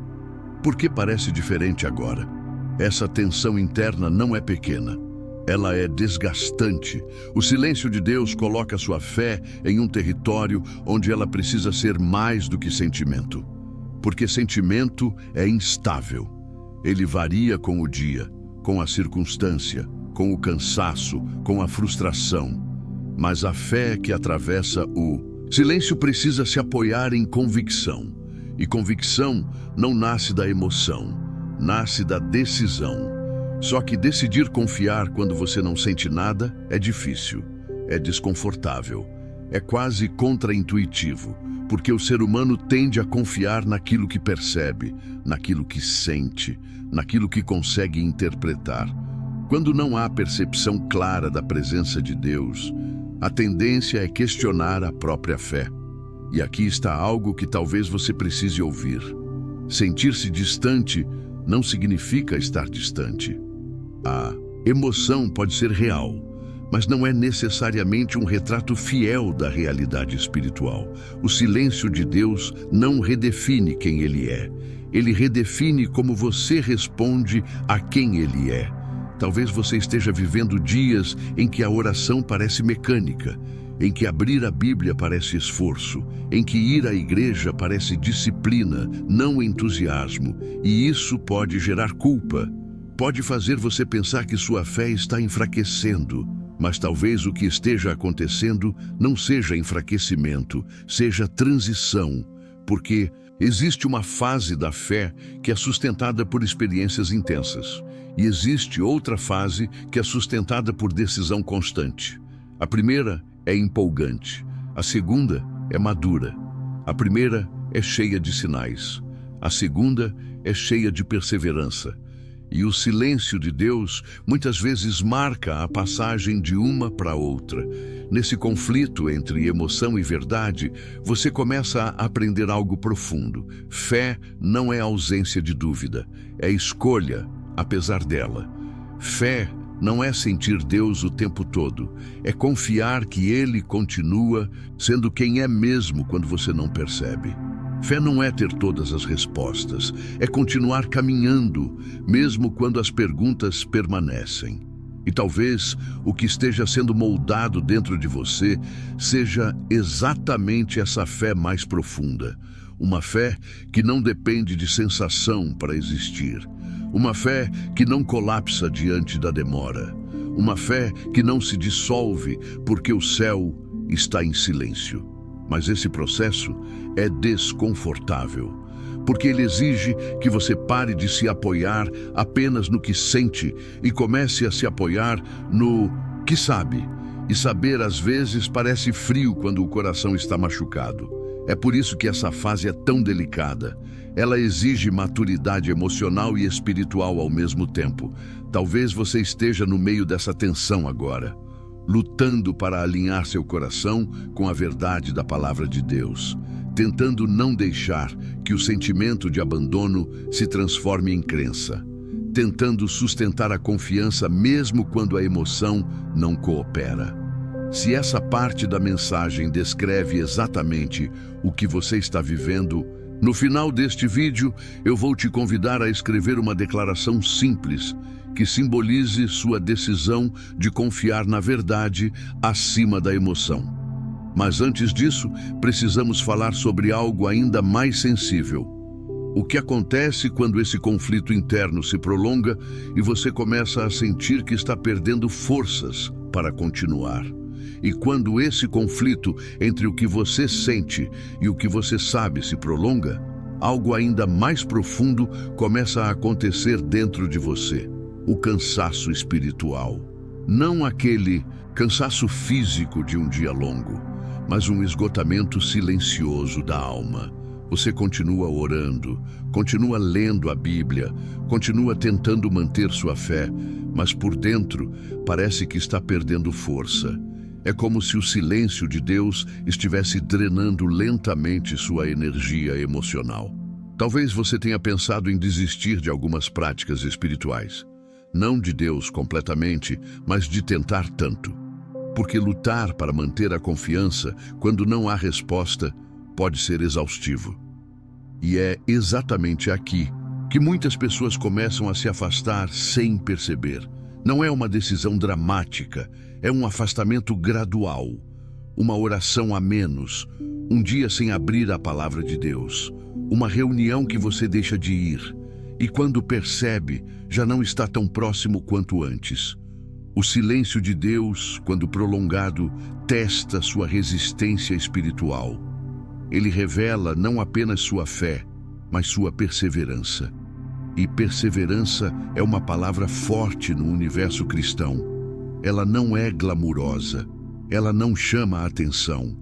por que parece diferente agora? Essa tensão interna não é pequena. Ela é desgastante. O silêncio de Deus coloca sua fé em um território onde ela precisa ser mais do que sentimento. Porque sentimento é instável. Ele varia com o dia, com a circunstância, com o cansaço, com a frustração. Mas a fé que atravessa o silêncio precisa se apoiar em convicção. E convicção não nasce da emoção, nasce da decisão. Só que decidir confiar quando você não sente nada é difícil, é desconfortável, é quase contraintuitivo. Porque o ser humano tende a confiar naquilo que percebe, naquilo que sente, naquilo que consegue interpretar. Quando não há percepção clara da presença de Deus, a tendência é questionar a própria fé. E aqui está algo que talvez você precise ouvir. Sentir-se distante não significa estar distante. A emoção pode ser real, mas não é necessariamente um retrato fiel da realidade espiritual. O silêncio de Deus não redefine quem Ele é. Ele redefine como você responde a quem Ele é. Talvez você esteja vivendo dias em que a oração parece mecânica, em que abrir a Bíblia parece esforço, em que ir à igreja parece disciplina, não entusiasmo, e isso pode gerar culpa. Pode fazer você pensar que sua fé está enfraquecendo. Mas talvez o que esteja acontecendo não seja enfraquecimento, seja transição, porque existe uma fase da fé que é sustentada por experiências intensas, e existe outra fase que é sustentada por decisão constante. A primeira é empolgante, a segunda é madura. A primeira é cheia de sinais, a segunda é cheia de perseverança. E o silêncio de Deus muitas vezes marca a passagem de uma para outra. Nesse conflito entre emoção e verdade, você começa a aprender algo profundo. Fé não é ausência de dúvida, é escolha, apesar dela. Fé não é sentir Deus o tempo todo, é confiar que Ele continua sendo quem é mesmo quando você não percebe. Fé não é ter todas as respostas, é continuar caminhando, mesmo quando as perguntas permanecem. E talvez o que esteja sendo moldado dentro de você seja exatamente essa fé mais profunda. Uma fé que não depende de sensação para existir. Uma fé que não colapsa diante da demora. uma fé que não se dissolve porque o céu está em silêncio. Mas esse processo é desconfortável, porque ele exige que você pare de se apoiar apenas no que sente e comece a se apoiar no que sabe. E saber às vezes parece frio quando o coração está machucado. É por isso que essa fase é tão delicada. Ela exige maturidade emocional e espiritual ao mesmo tempo. Talvez você esteja no meio dessa tensão agora, lutando para alinhar seu coração com a verdade da palavra de Deus, tentando não deixar que o sentimento de abandono se transforme em crença, tentando sustentar a confiança mesmo quando a emoção não coopera. Se essa parte da mensagem descreve exatamente o que você está vivendo, no final deste vídeo eu vou te convidar a escrever uma declaração simples que simbolize sua decisão de confiar na verdade acima da emoção. Mas antes disso, precisamos falar sobre algo ainda mais sensível. O que acontece quando esse conflito interno se prolonga e você começa a sentir que está perdendo forças para continuar? E quando esse conflito entre o que você sente e o que você sabe se prolonga, algo ainda mais profundo começa a acontecer dentro de você: o cansaço espiritual. Não aquele cansaço físico de um dia longo, mas um esgotamento silencioso da alma. Você continua orando, continua lendo a Bíblia, continua tentando manter sua fé, mas por dentro parece que está perdendo força. É como se o silêncio de Deus estivesse drenando lentamente sua energia emocional. Talvez você tenha pensado em desistir de algumas práticas espirituais. Não de Deus completamente, mas de tentar tanto. Porque lutar para manter a confiança quando não há resposta pode ser exaustivo. E é exatamente aqui que muitas pessoas começam a se afastar sem perceber. Não é uma decisão dramática, é um afastamento gradual, uma oração a menos, um dia sem abrir a palavra de Deus, uma reunião que você deixa de ir, e quando percebe, já não está tão próximo quanto antes. O silêncio de Deus, quando prolongado, testa sua resistência espiritual. Ele revela não apenas sua fé, mas sua perseverança. E perseverança é uma palavra forte no universo cristão. Ela não é glamurosa, ela não chama a atenção.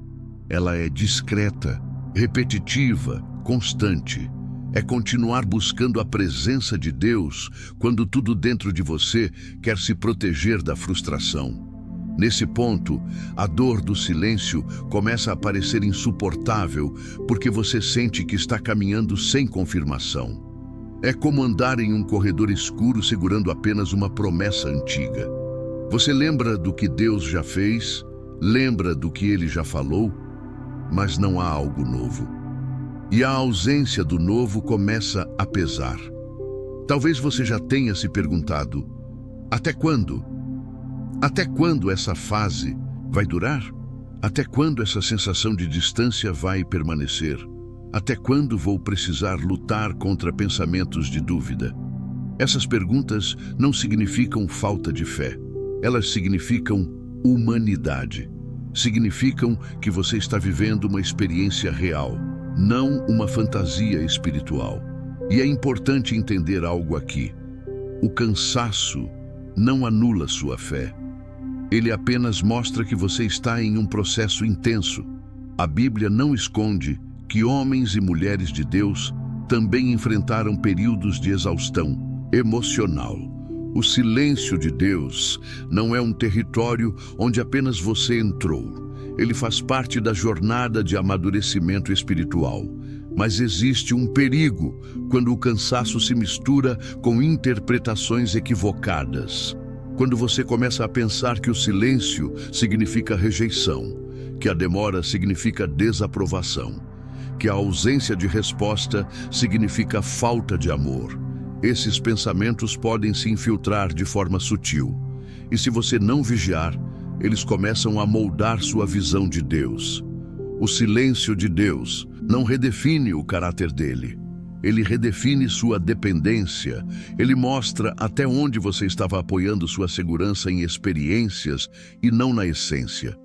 Ela é discreta, repetitiva, constante. É continuar buscando a presença de Deus quando tudo dentro de você quer se proteger da frustração. Nesse ponto, a dor do silêncio começa a parecer insuportável porque você sente que está caminhando sem confirmação. É como andar em um corredor escuro segurando apenas uma promessa antiga. Você lembra do que Deus já fez, lembra do que Ele já falou, mas não há algo novo. E a ausência do novo começa a pesar. Talvez você já tenha se perguntado: até quando? Até quando essa fase vai durar? Até quando essa sensação de distância vai permanecer? Até quando vou precisar lutar contra pensamentos de dúvida? Essas perguntas não significam falta de fé. Elas significam humanidade. Significam que você está vivendo uma experiência real, não uma fantasia espiritual. E é importante entender algo aqui. O cansaço não anula sua fé. Ele apenas mostra que você está em um processo intenso. A Bíblia não esconde que homens e mulheres de Deus também enfrentaram períodos de exaustão emocional. O silêncio de Deus não é um território onde apenas você entrou. Ele faz parte da jornada de amadurecimento espiritual. Mas existe um perigo quando o cansaço se mistura com interpretações equivocadas. Quando você começa a pensar que o silêncio significa rejeição, que a demora significa desaprovação, que a ausência de resposta significa falta de amor. Esses pensamentos podem se infiltrar de forma sutil. E se você não vigiar, eles começam a moldar sua visão de Deus. O silêncio de Deus não redefine o caráter dele. Ele redefine sua dependência. Ele mostra até onde você estava apoiando sua segurança em experiências e não na essência.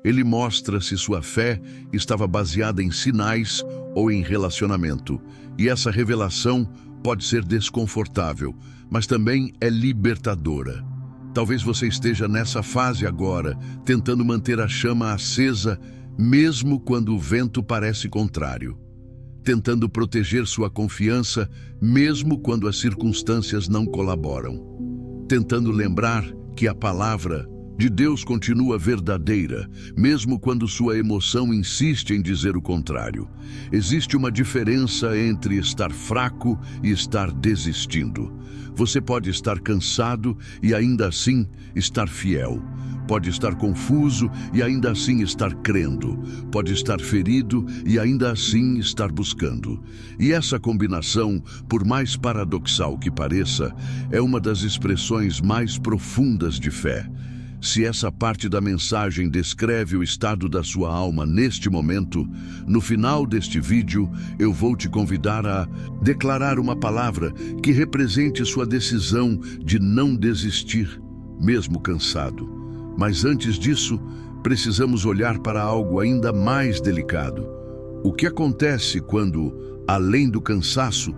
Ele mostra se sua fé estava baseada em sinais ou em relacionamento. E essa revelação pode ser desconfortável, mas também é libertadora. Talvez você esteja nessa fase agora, tentando manter a chama acesa, mesmo quando o vento parece contrário. Tentando proteger sua confiança, mesmo quando as circunstâncias não colaboram. Tentando lembrar que a palavra de Deus continua verdadeira, mesmo quando sua emoção insiste em dizer o contrário. Existe uma diferença entre estar fraco e estar desistindo. Você pode estar cansado e ainda assim estar fiel. Pode estar confuso e ainda assim estar crendo. Pode estar ferido e ainda assim estar buscando. E essa combinação, por mais paradoxal que pareça, é uma das expressões mais profundas de fé. Se essa parte da mensagem descreve o estado da sua alma neste momento, no final deste vídeo eu vou te convidar a declarar uma palavra que represente sua decisão de não desistir, mesmo cansado. Mas antes disso, precisamos olhar para algo ainda mais delicado. O que acontece quando, além do cansaço,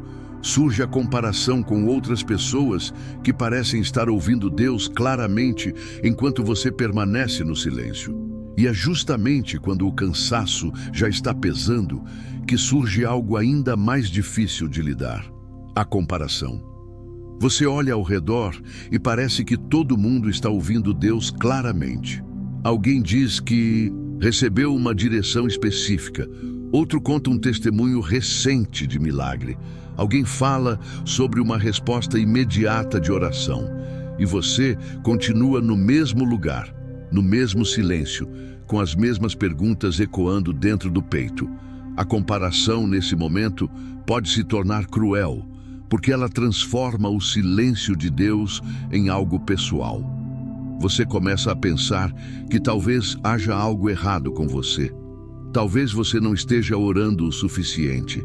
surge a comparação com outras pessoas que parecem estar ouvindo Deus claramente enquanto você permanece no silêncio? E é justamente quando o cansaço já está pesando que surge algo ainda mais difícil de lidar: a comparação. Você olha ao redor e parece que todo mundo está ouvindo Deus claramente. Alguém diz que recebeu uma direção específica, outro conta um testemunho recente de milagre. Alguém fala sobre uma resposta imediata de oração. E você continua no mesmo lugar, no mesmo silêncio, com as mesmas perguntas ecoando dentro do peito. A comparação, nesse momento, pode se tornar cruel, porque ela transforma o silêncio de Deus em algo pessoal. Você começa a pensar que talvez haja algo errado com você. Talvez você não esteja orando o suficiente.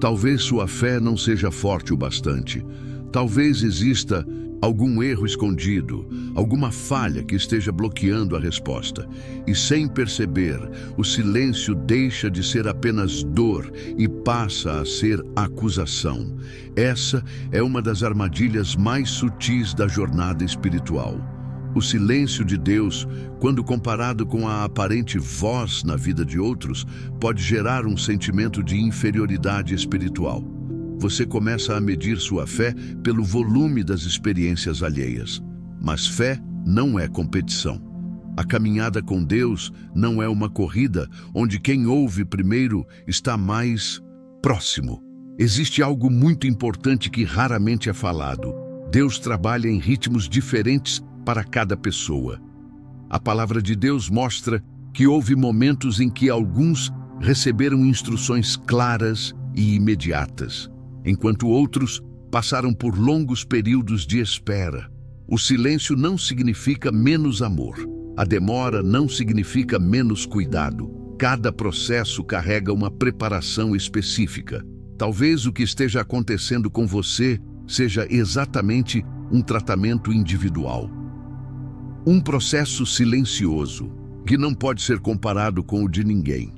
Talvez sua fé não seja forte o bastante. Talvez exista algum erro escondido, alguma falha que esteja bloqueando a resposta. E sem perceber, o silêncio deixa de ser apenas dor e passa a ser acusação. Essa é uma das armadilhas mais sutis da jornada espiritual. O silêncio de Deus, quando comparado com a aparente voz na vida de outros, pode gerar um sentimento de inferioridade espiritual. Você começa a medir sua fé pelo volume das experiências alheias. Mas fé não é competição. A caminhada com Deus não é uma corrida onde quem ouve primeiro está mais próximo. Existe algo muito importante que raramente é falado. Deus trabalha em ritmos diferentes para cada pessoa. A palavra de Deus mostra que houve momentos em que alguns receberam instruções claras e imediatas, enquanto outros passaram por longos períodos de espera. O silêncio não significa menos amor. A demora não significa menos cuidado. Cada processo carrega uma preparação específica. Talvez o que esteja acontecendo com você seja exatamente um tratamento individual. Um processo silencioso, que não pode ser comparado com o de ninguém.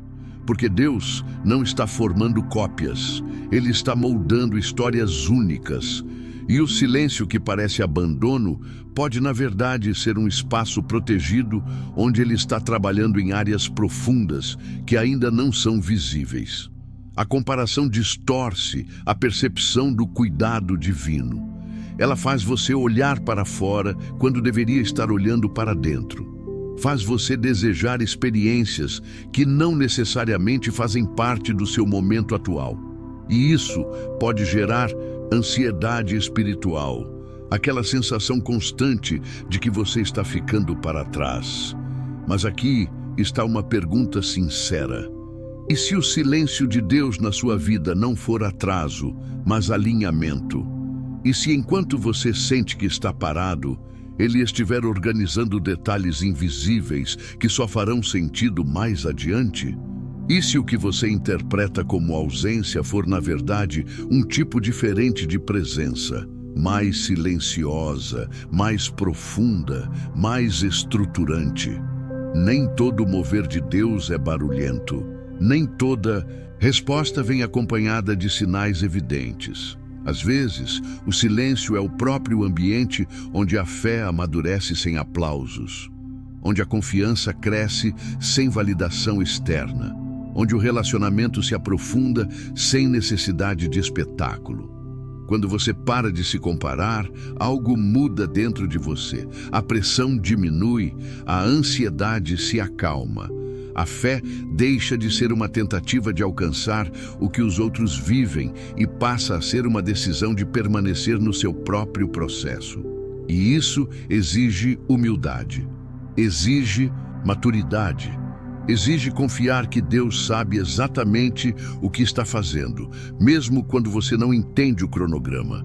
Porque Deus não está formando cópias, Ele está moldando histórias únicas. E o silêncio que parece abandono pode, na verdade, ser um espaço protegido onde Ele está trabalhando em áreas profundas que ainda não são visíveis. A comparação distorce a percepção do cuidado divino. Ela faz você olhar para fora quando deveria estar olhando para dentro. Faz você desejar experiências que não necessariamente fazem parte do seu momento atual. E isso pode gerar ansiedade espiritual, aquela sensação constante de que você está ficando para trás. Mas aqui está uma pergunta sincera. E se o silêncio de Deus na sua vida não for atraso, mas alinhamento? E se enquanto você sente que está parado, Ele estiver organizando detalhes invisíveis que só farão sentido mais adiante? E se o que você interpreta como ausência for, na verdade, um tipo diferente de presença, mais silenciosa, mais profunda, mais estruturante? Nem todo mover de Deus é barulhento. Nem toda resposta vem acompanhada de sinais evidentes. Às vezes, o silêncio é o próprio ambiente onde a fé amadurece sem aplausos, onde a confiança cresce sem validação externa, onde o relacionamento se aprofunda sem necessidade de espetáculo. Quando você para de se comparar, algo muda dentro de você. A pressão diminui, a ansiedade se acalma. A fé deixa de ser uma tentativa de alcançar o que os outros vivem e passa a ser uma decisão de permanecer no seu próprio processo. E isso exige humildade, exige maturidade, exige confiar que Deus sabe exatamente o que está fazendo, mesmo quando você não entende o cronograma.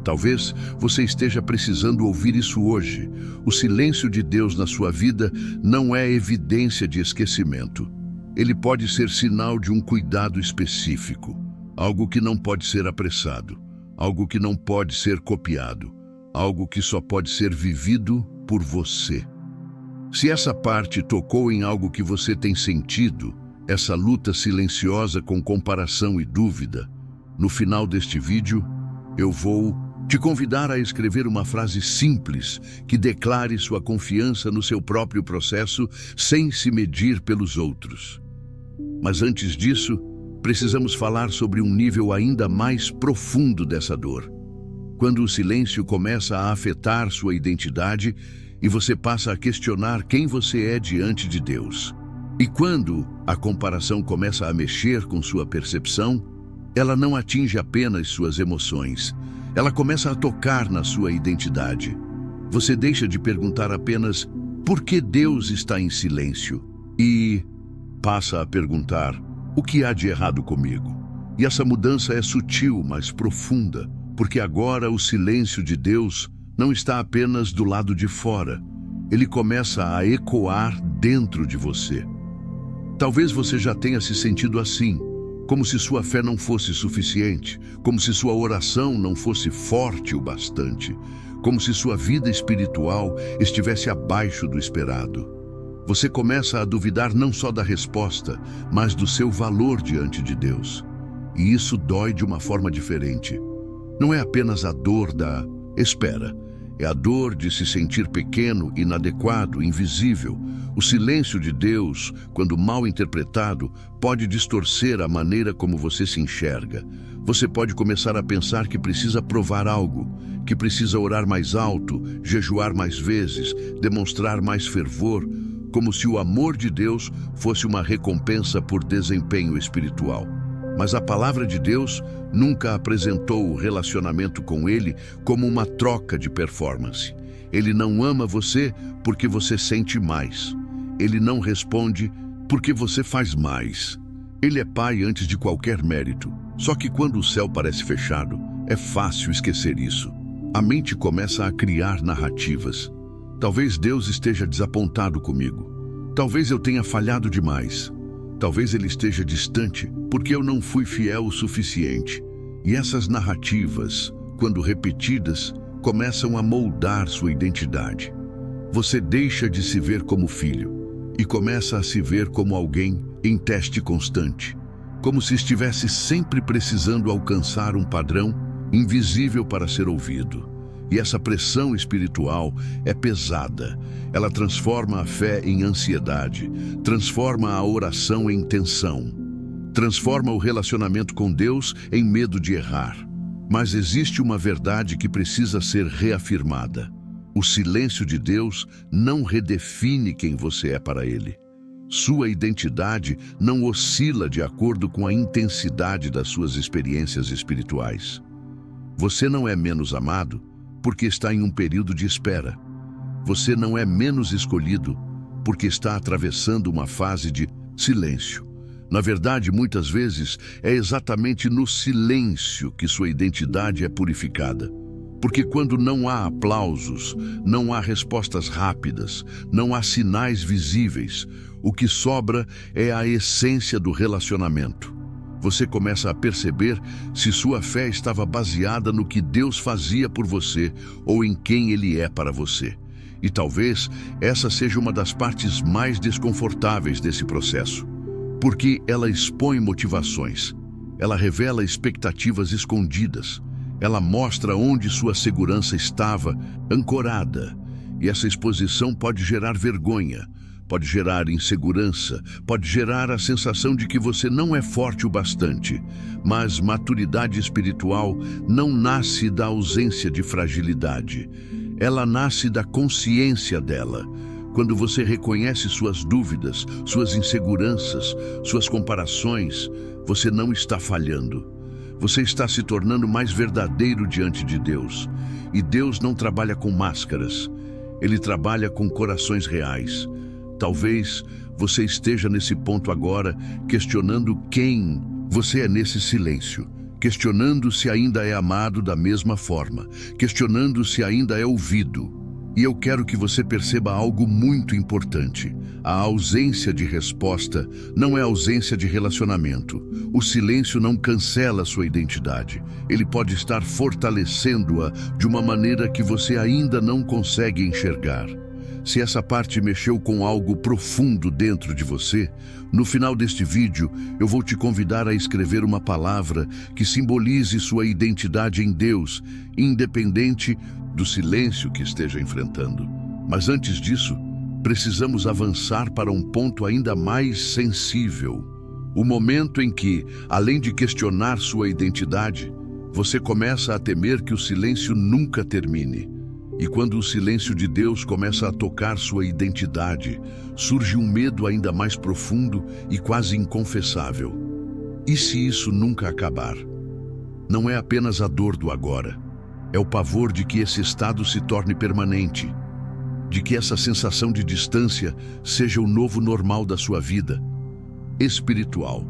Talvez você esteja precisando ouvir isso hoje. O silêncio de Deus na sua vida não é evidência de esquecimento. Ele pode ser sinal de um cuidado específico, algo que não pode ser apressado, algo que não pode ser copiado, algo que só pode ser vivido por você. Se essa parte tocou em algo que você tem sentido, essa luta silenciosa com comparação e dúvida, no final deste vídeo, eu vou te convidar a escrever uma frase simples que declare sua confiança no seu próprio processo sem se medir pelos outros. Mas antes disso, precisamos falar sobre um nível ainda mais profundo dessa dor. Quando o silêncio começa a afetar sua identidade e você passa a questionar quem você é diante de Deus. E quando a comparação começa a mexer com sua percepção, ela não atinge apenas suas emoções. Ela começa a tocar na sua identidade. Você deixa de perguntar apenas por que Deus está em silêncio e passa a perguntar o que há de errado comigo. E essa mudança é sutil, mas profunda, porque agora o silêncio de Deus não está apenas do lado de fora. Ele começa a ecoar dentro de você. Talvez você já tenha se sentido assim, como se sua fé não fosse suficiente, como se sua oração não fosse forte o bastante, como se sua vida espiritual estivesse abaixo do esperado. Você começa a duvidar não só da resposta, mas do seu valor diante de Deus. E isso dói de uma forma diferente. Não é apenas a dor da espera, é a dor de se sentir pequeno, inadequado, invisível. O silêncio de Deus, quando mal interpretado, pode distorcer a maneira como você se enxerga. Você pode começar a pensar que precisa provar algo, que precisa orar mais alto, jejuar mais vezes, demonstrar mais fervor, como se o amor de Deus fosse uma recompensa por desempenho espiritual. Mas a palavra de Deus nunca apresentou o relacionamento com Ele como uma troca de performance. Ele não ama você porque você sente mais. Ele não responde porque você faz mais. Ele é Pai antes de qualquer mérito. Só que quando o céu parece fechado, é fácil esquecer isso. A mente começa a criar narrativas. Talvez Deus esteja desapontado comigo. Talvez eu tenha falhado demais. Talvez Ele esteja distante porque eu não fui fiel o suficiente. E essas narrativas, quando repetidas, começam a moldar sua identidade. Você deixa de se ver como filho e começa a se ver como alguém em teste constante, como se estivesse sempre precisando alcançar um padrão invisível para ser ouvido. E essa pressão espiritual é pesada. Ela transforma a fé em ansiedade, transforma a oração em tensão, transforma o relacionamento com Deus em medo de errar. Mas existe uma verdade que precisa ser reafirmada. O silêncio de Deus não redefine quem você é para Ele. Sua identidade não oscila de acordo com a intensidade das suas experiências espirituais. Você não é menos amado porque está em um período de espera. Você não é menos escolhido porque está atravessando uma fase de silêncio. Na verdade, muitas vezes, é exatamente no silêncio que sua identidade é purificada. Porque quando não há aplausos, não há respostas rápidas, não há sinais visíveis, o que sobra é a essência do relacionamento. Você começa a perceber se sua fé estava baseada no que Deus fazia por você ou em quem Ele é para você. E talvez essa seja uma das partes mais desconfortáveis desse processo, porque ela expõe motivações, ela revela expectativas escondidas, ela mostra onde sua segurança estava ancorada, e essa exposição pode gerar vergonha, pode gerar insegurança, pode gerar a sensação de que você não é forte o bastante. Mas maturidade espiritual não nasce da ausência de fragilidade. Ela nasce da consciência dela. Quando você reconhece suas dúvidas, suas inseguranças, suas comparações, você não está falhando. Você está se tornando mais verdadeiro diante de Deus. E Deus não trabalha com máscaras. Ele trabalha com corações reais. Talvez você esteja nesse ponto agora, questionando quem você é nesse silêncio, questionando se ainda é amado da mesma forma, questionando se ainda é ouvido. E eu quero que você perceba algo muito importante. A ausência de resposta não é ausência de relacionamento. O silêncio não cancela sua identidade. Ele pode estar fortalecendo-a de uma maneira que você ainda não consegue enxergar. Se essa parte mexeu com algo profundo dentro de você, no final deste vídeo eu vou te convidar a escrever uma palavra que simbolize sua identidade em Deus, independente do silêncio que esteja enfrentando. Mas antes disso, precisamos avançar para um ponto ainda mais sensível. O momento em que, além de questionar sua identidade, você começa a temer que o silêncio nunca termine. E quando o silêncio de Deus começa a tocar sua identidade, surge um medo ainda mais profundo e quase inconfessável. E se isso nunca acabar? Não é apenas a dor do agora. É o pavor de que esse estado se torne permanente, de que essa sensação de distância seja o novo normal da sua vida espiritual.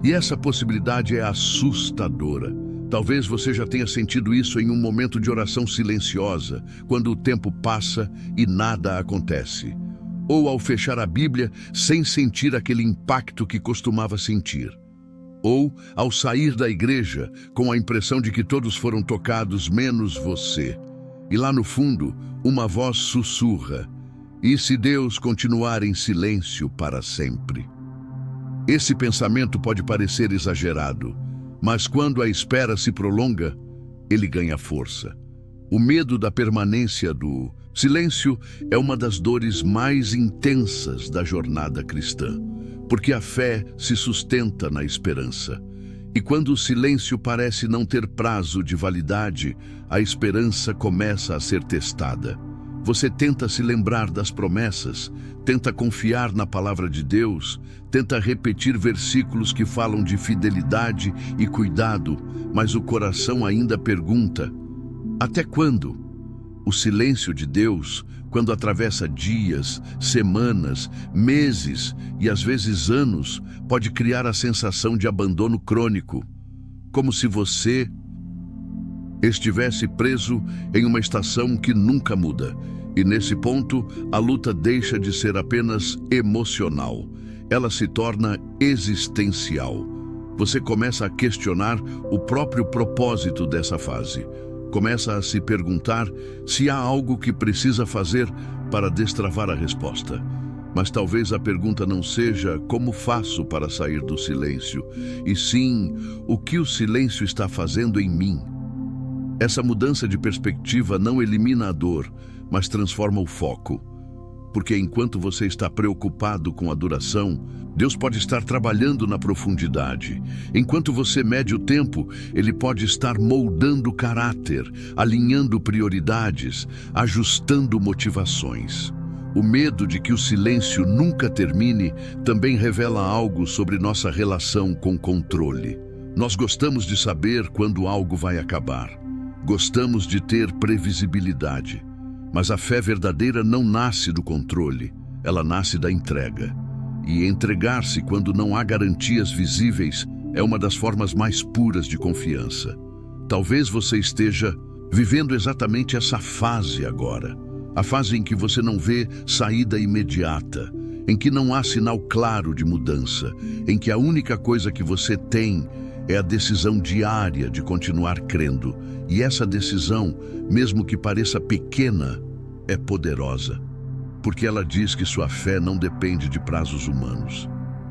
E essa possibilidade é assustadora. Talvez você já tenha sentido isso em um momento de oração silenciosa, quando o tempo passa e nada acontece. Ou ao fechar a Bíblia sem sentir aquele impacto que costumava sentir. Ou ao sair da igreja com a impressão de que todos foram tocados menos você. E lá no fundo, uma voz sussurra: e se Deus continuar em silêncio para sempre? Esse pensamento pode parecer exagerado, mas quando a espera se prolonga, ele ganha força. O medo da permanência do silêncio é uma das dores mais intensas da jornada cristã, porque a fé se sustenta na esperança. E quando o silêncio parece não ter prazo de validade, a esperança começa a ser testada. Você tenta se lembrar das promessas, tenta confiar na palavra de Deus, tenta repetir versículos que falam de fidelidade e cuidado, mas o coração ainda pergunta: até quando? O silêncio de Deus, quando atravessa dias, semanas, meses e às vezes anos, pode criar a sensação de abandono crônico, como se você estivesse preso em uma estação que nunca muda. E nesse ponto, a luta deixa de ser apenas emocional. Ela se torna existencial. Você começa a questionar o próprio propósito dessa fase. Começa a se perguntar se há algo que precisa fazer para destravar a resposta. Mas talvez a pergunta não seja como faço para sair do silêncio, e sim o que o silêncio está fazendo em mim. Essa mudança de perspectiva não elimina a dor, mas transforma o foco. Porque enquanto você está preocupado com a duração, Deus pode estar trabalhando na profundidade. Enquanto você mede o tempo, Ele pode estar moldando o caráter, alinhando prioridades, ajustando motivações. O medo de que o silêncio nunca termine também revela algo sobre nossa relação com controle. Nós gostamos de saber quando algo vai acabar. Gostamos de ter previsibilidade. Mas a fé verdadeira não nasce do controle, ela nasce da entrega. E entregar-se quando não há garantias visíveis é uma das formas mais puras de confiança. Talvez você esteja vivendo exatamente essa fase agora. A fase em que você não vê saída imediata, em que não há sinal claro de mudança, em que a única coisa que você tem é a decisão diária de continuar crendo. E essa decisão, mesmo que pareça pequena, é poderosa, porque ela diz que sua fé não depende de prazos humanos.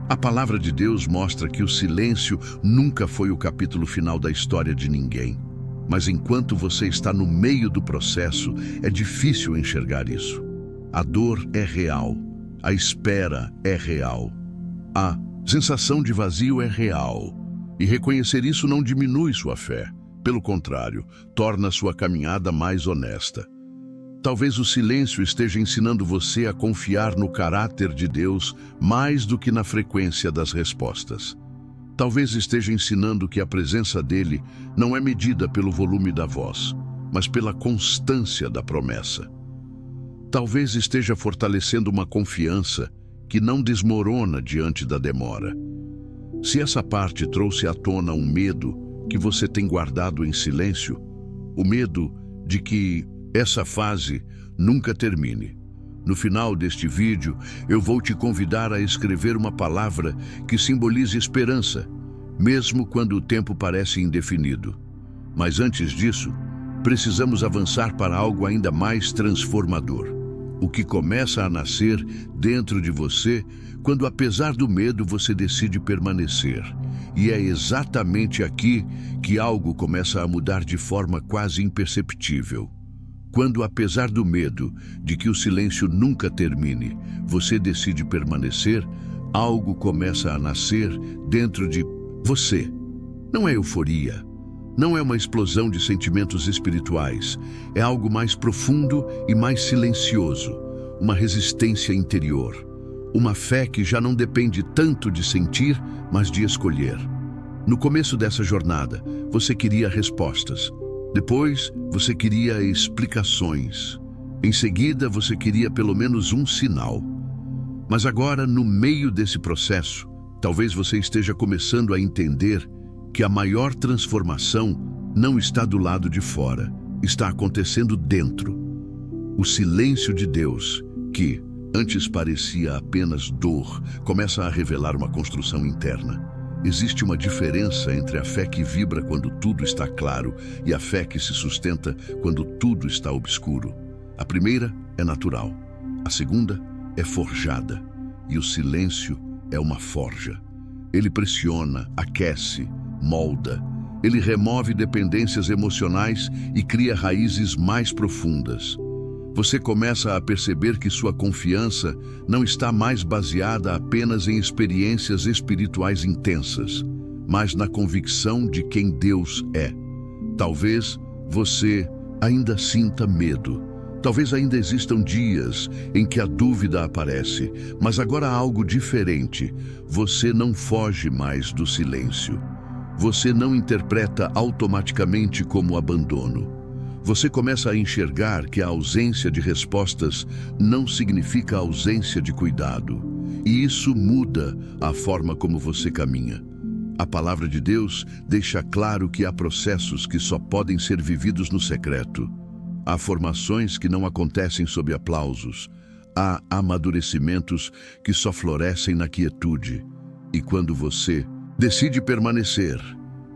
A palavra de Deus mostra que o silêncio nunca foi o capítulo final da história de ninguém. Mas enquanto você está no meio do processo, é difícil enxergar isso. A dor é real, a espera é real, a sensação de vazio é real. E reconhecer isso não diminui sua fé. Pelo contrário, torna sua caminhada mais honesta. Talvez o silêncio esteja ensinando você a confiar no caráter de Deus mais do que na frequência das respostas. Talvez esteja ensinando que a presença dele não é medida pelo volume da voz, mas pela constância da promessa. Talvez esteja fortalecendo uma confiança que não desmorona diante da demora. Se essa parte trouxe à tona um medo que você tem guardado em silêncio, o medo de que essa fase nunca termine. No final deste vídeo, eu vou te convidar a escrever uma palavra que simbolize esperança, mesmo quando o tempo parece indefinido. Mas antes disso, precisamos avançar para algo ainda mais transformador. O que começa a nascer dentro de você quando, apesar do medo, você decide permanecer. E é exatamente aqui que algo começa a mudar de forma quase imperceptível. Quando, apesar do medo de que o silêncio nunca termine, você decide permanecer, algo começa a nascer dentro de você. Não é euforia, não é uma explosão de sentimentos espirituais, é algo mais profundo e mais silencioso, uma resistência interior, uma fé que já não depende tanto de sentir, mas de escolher. No começo dessa jornada, você queria respostas. Depois, você queria explicações. Em seguida, você queria pelo menos um sinal. Mas agora, no meio desse processo, talvez você esteja começando a entender que a maior transformação não está do lado de fora, está acontecendo dentro. O silêncio de Deus, que antes parecia apenas dor, começa a revelar uma construção interna. Existe uma diferença entre a fé que vibra quando tudo está claro e a fé que se sustenta quando tudo está obscuro. A primeira é natural, a segunda é forjada, e o silêncio é uma forja. Ele pressiona, aquece, molda. Ele remove dependências emocionais e cria raízes mais profundas. Você começa a perceber que sua confiança não está mais baseada apenas em experiências espirituais intensas, mas na convicção de quem Deus é. Talvez você ainda sinta medo. Talvez ainda existam dias em que a dúvida aparece, mas agora há algo diferente. Você não foge mais do silêncio. Você não interpreta automaticamente como abandono. Você começa a enxergar que a ausência de respostas não significa ausência de cuidado. E isso muda a forma como você caminha. A palavra de Deus deixa claro que há processos que só podem ser vividos no secreto. Há formações que não acontecem sob aplausos. Há amadurecimentos que só florescem na quietude. E quando você decide permanecer,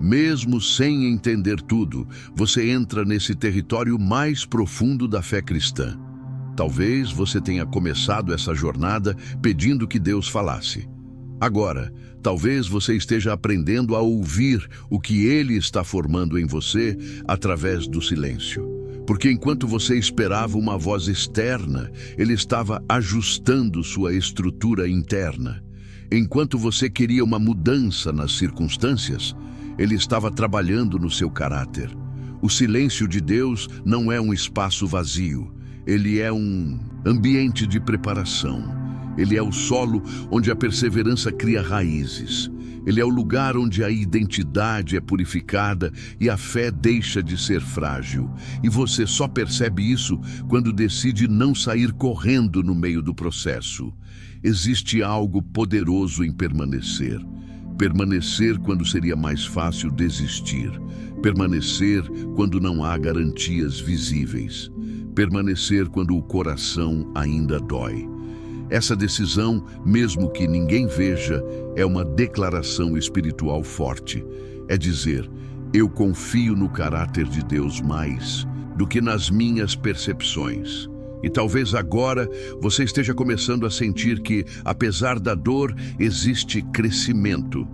mesmo sem entender tudo, você entra nesse território mais profundo da fé cristã. Talvez você tenha começado essa jornada pedindo que Deus falasse. Agora, talvez você esteja aprendendo a ouvir o que Ele está formando em você através do silêncio. Porque enquanto você esperava uma voz externa, Ele estava ajustando sua estrutura interna. Enquanto você queria uma mudança nas circunstâncias, Ele estava trabalhando no seu caráter. O silêncio de Deus não é um espaço vazio. Ele é um ambiente de preparação. Ele é o solo onde a perseverança cria raízes. Ele é o lugar onde a identidade é purificada e a fé deixa de ser frágil. E você só percebe isso quando decide não sair correndo no meio do processo. Existe algo poderoso em permanecer. Permanecer quando seria mais fácil desistir. Permanecer quando não há garantias visíveis. Permanecer quando o coração ainda dói. Essa decisão, mesmo que ninguém veja, é uma declaração espiritual forte. É dizer, eu confio no caráter de Deus mais do que nas minhas percepções. E talvez agora você esteja começando a sentir que, apesar da dor, existe crescimento.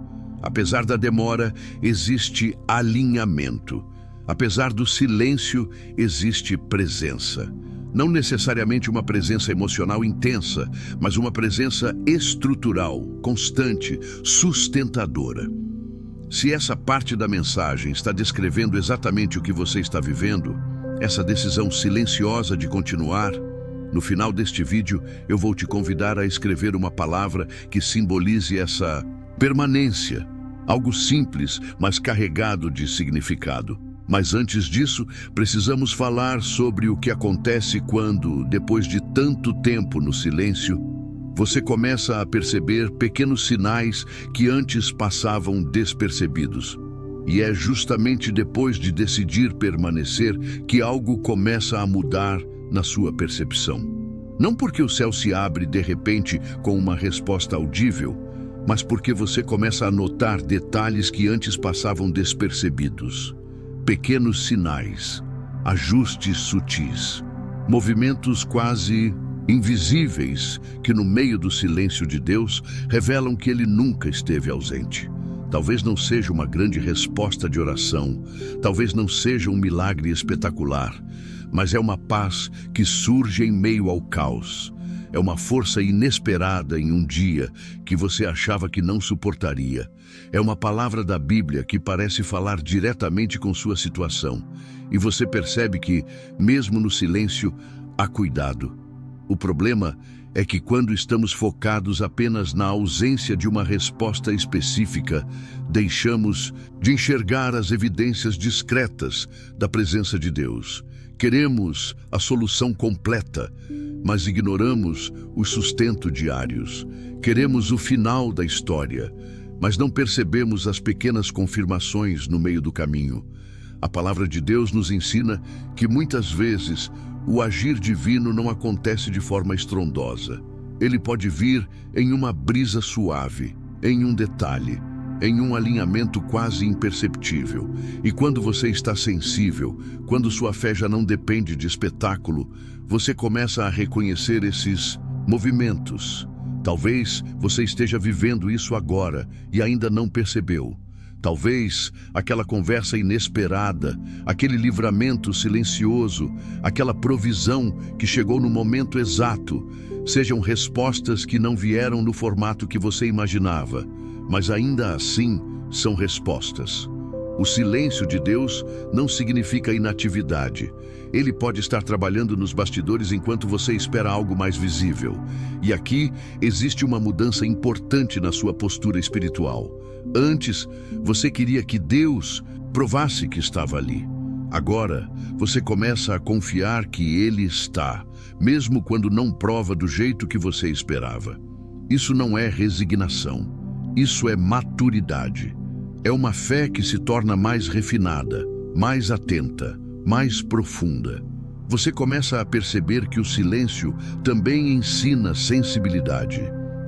Apesar da demora, existe alinhamento. Apesar do silêncio, existe presença. Não necessariamente uma presença emocional intensa, mas uma presença estrutural, constante, sustentadora. Se essa parte da mensagem está descrevendo exatamente o que você está vivendo, essa decisão silenciosa de continuar, no final deste vídeo eu vou te convidar a escrever uma palavra que simbolize essa permanência, algo simples, mas carregado de significado. Mas antes disso, precisamos falar sobre o que acontece quando, depois de tanto tempo no silêncio, você começa a perceber pequenos sinais que antes passavam despercebidos. E é justamente depois de decidir permanecer que algo começa a mudar na sua percepção. Não porque o céu se abre de repente com uma resposta audível, mas porque você começa a notar detalhes que antes passavam despercebidos. Pequenos sinais, ajustes sutis, movimentos quase invisíveis que no meio do silêncio de Deus revelam que Ele nunca esteve ausente. Talvez não seja uma grande resposta de oração, talvez não seja um milagre espetacular, mas é uma paz que surge em meio ao caos. É uma força inesperada em um dia que você achava que não suportaria. É uma palavra da Bíblia que parece falar diretamente com sua situação. E você percebe que, mesmo no silêncio, há cuidado. O problema é que quando estamos focados apenas na ausência de uma resposta específica, deixamos de enxergar as evidências discretas da presença de Deus. Queremos a solução completa, mas ignoramos os sustentos diários. Queremos o final da história, mas não percebemos as pequenas confirmações no meio do caminho. A palavra de Deus nos ensina que muitas vezes o agir divino não acontece de forma estrondosa. Ele pode vir em uma brisa suave, em um detalhe, em um alinhamento quase imperceptível. E quando você está sensível, quando sua fé já não depende de espetáculo, você começa a reconhecer esses movimentos. Talvez você esteja vivendo isso agora e ainda não percebeu. Talvez aquela conversa inesperada, aquele livramento silencioso, aquela provisão que chegou no momento exato, sejam respostas que não vieram no formato que você imaginava, mas ainda assim são respostas. O silêncio de Deus não significa inatividade. Ele pode estar trabalhando nos bastidores enquanto você espera algo mais visível. E aqui existe uma mudança importante na sua postura espiritual. Antes, você queria que Deus provasse que estava ali. Agora, você começa a confiar que Ele está, mesmo quando não prova do jeito que você esperava. Isso não é resignação. Isso é maturidade. É uma fé que se torna mais refinada, mais atenta, mais profunda. Você começa a perceber que o silêncio também ensina sensibilidade.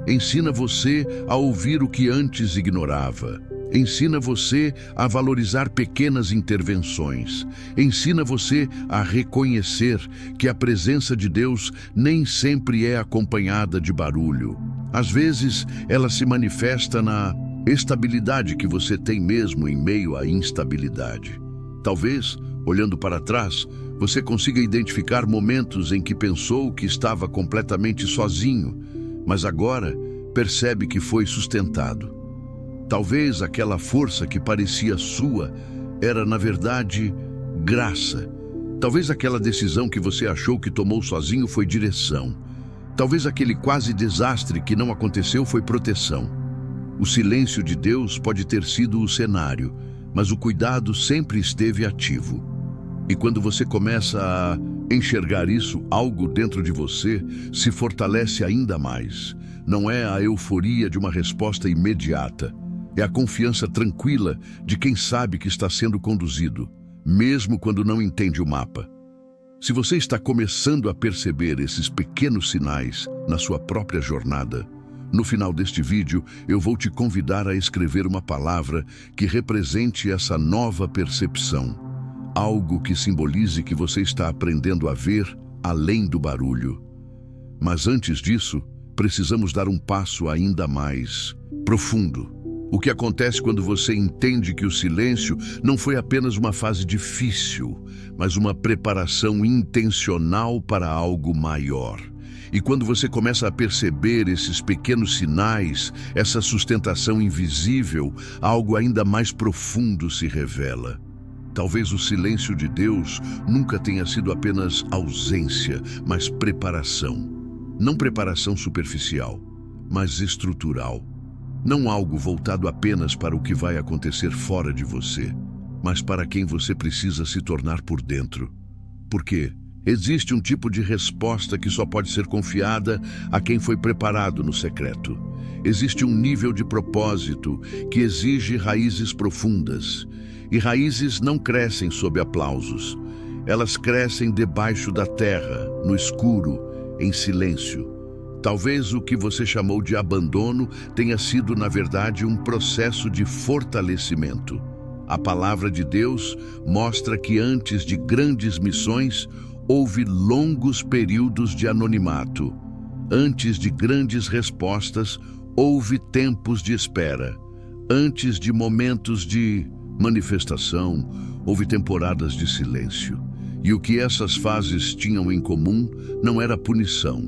Ensina você a ouvir o que antes ignorava. Ensina você a valorizar pequenas intervenções. Ensina você a reconhecer que a presença de Deus nem sempre é acompanhada de barulho. Às vezes, ela se manifesta na estabilidade que você tem mesmo em meio à instabilidade. Talvez, olhando para trás, você consiga identificar momentos em que pensou que estava completamente sozinho, mas agora percebe que foi sustentado. Talvez aquela força que parecia sua era, na verdade, graça. Talvez aquela decisão que você achou que tomou sozinho foi direção. Talvez aquele quase desastre que não aconteceu foi proteção. O silêncio de Deus pode ter sido o cenário, mas o cuidado sempre esteve ativo. E quando você começa a enxergar isso, algo dentro de você se fortalece ainda mais. Não é a euforia de uma resposta imediata, É a confiança tranquila de quem sabe que está sendo conduzido, mesmo quando não entende o mapa. Se você está começando a perceber esses pequenos sinais na sua própria jornada, no final deste vídeo eu vou te convidar a escrever uma palavra que represente essa nova percepção. Algo que simbolize que você está aprendendo a ver além do barulho. Mas antes disso, precisamos dar um passo ainda mais profundo. O que acontece quando você entende que o silêncio não foi apenas uma fase difícil, mas uma preparação intencional para algo maior? E quando você começa a perceber esses pequenos sinais, essa sustentação invisível, algo ainda mais profundo se revela. Talvez o silêncio de Deus nunca tenha sido apenas ausência, mas preparação. Não preparação superficial, mas estrutural. Não algo voltado apenas para o que vai acontecer fora de você, mas para quem você precisa se tornar por dentro. Porque existe um tipo de resposta que só pode ser confiada a quem foi preparado no secreto. Existe um nível de propósito que exige raízes profundas. E raízes não crescem sob aplausos. Elas crescem debaixo da terra, no escuro, em silêncio. Talvez o que você chamou de abandono tenha sido, na verdade, um processo de fortalecimento. A palavra de Deus mostra que antes de grandes missões, houve longos períodos de anonimato. Antes de grandes respostas, houve tempos de espera. Antes de momentos de manifestação, houve temporadas de silêncio. E o que essas fases tinham em comum não era punição,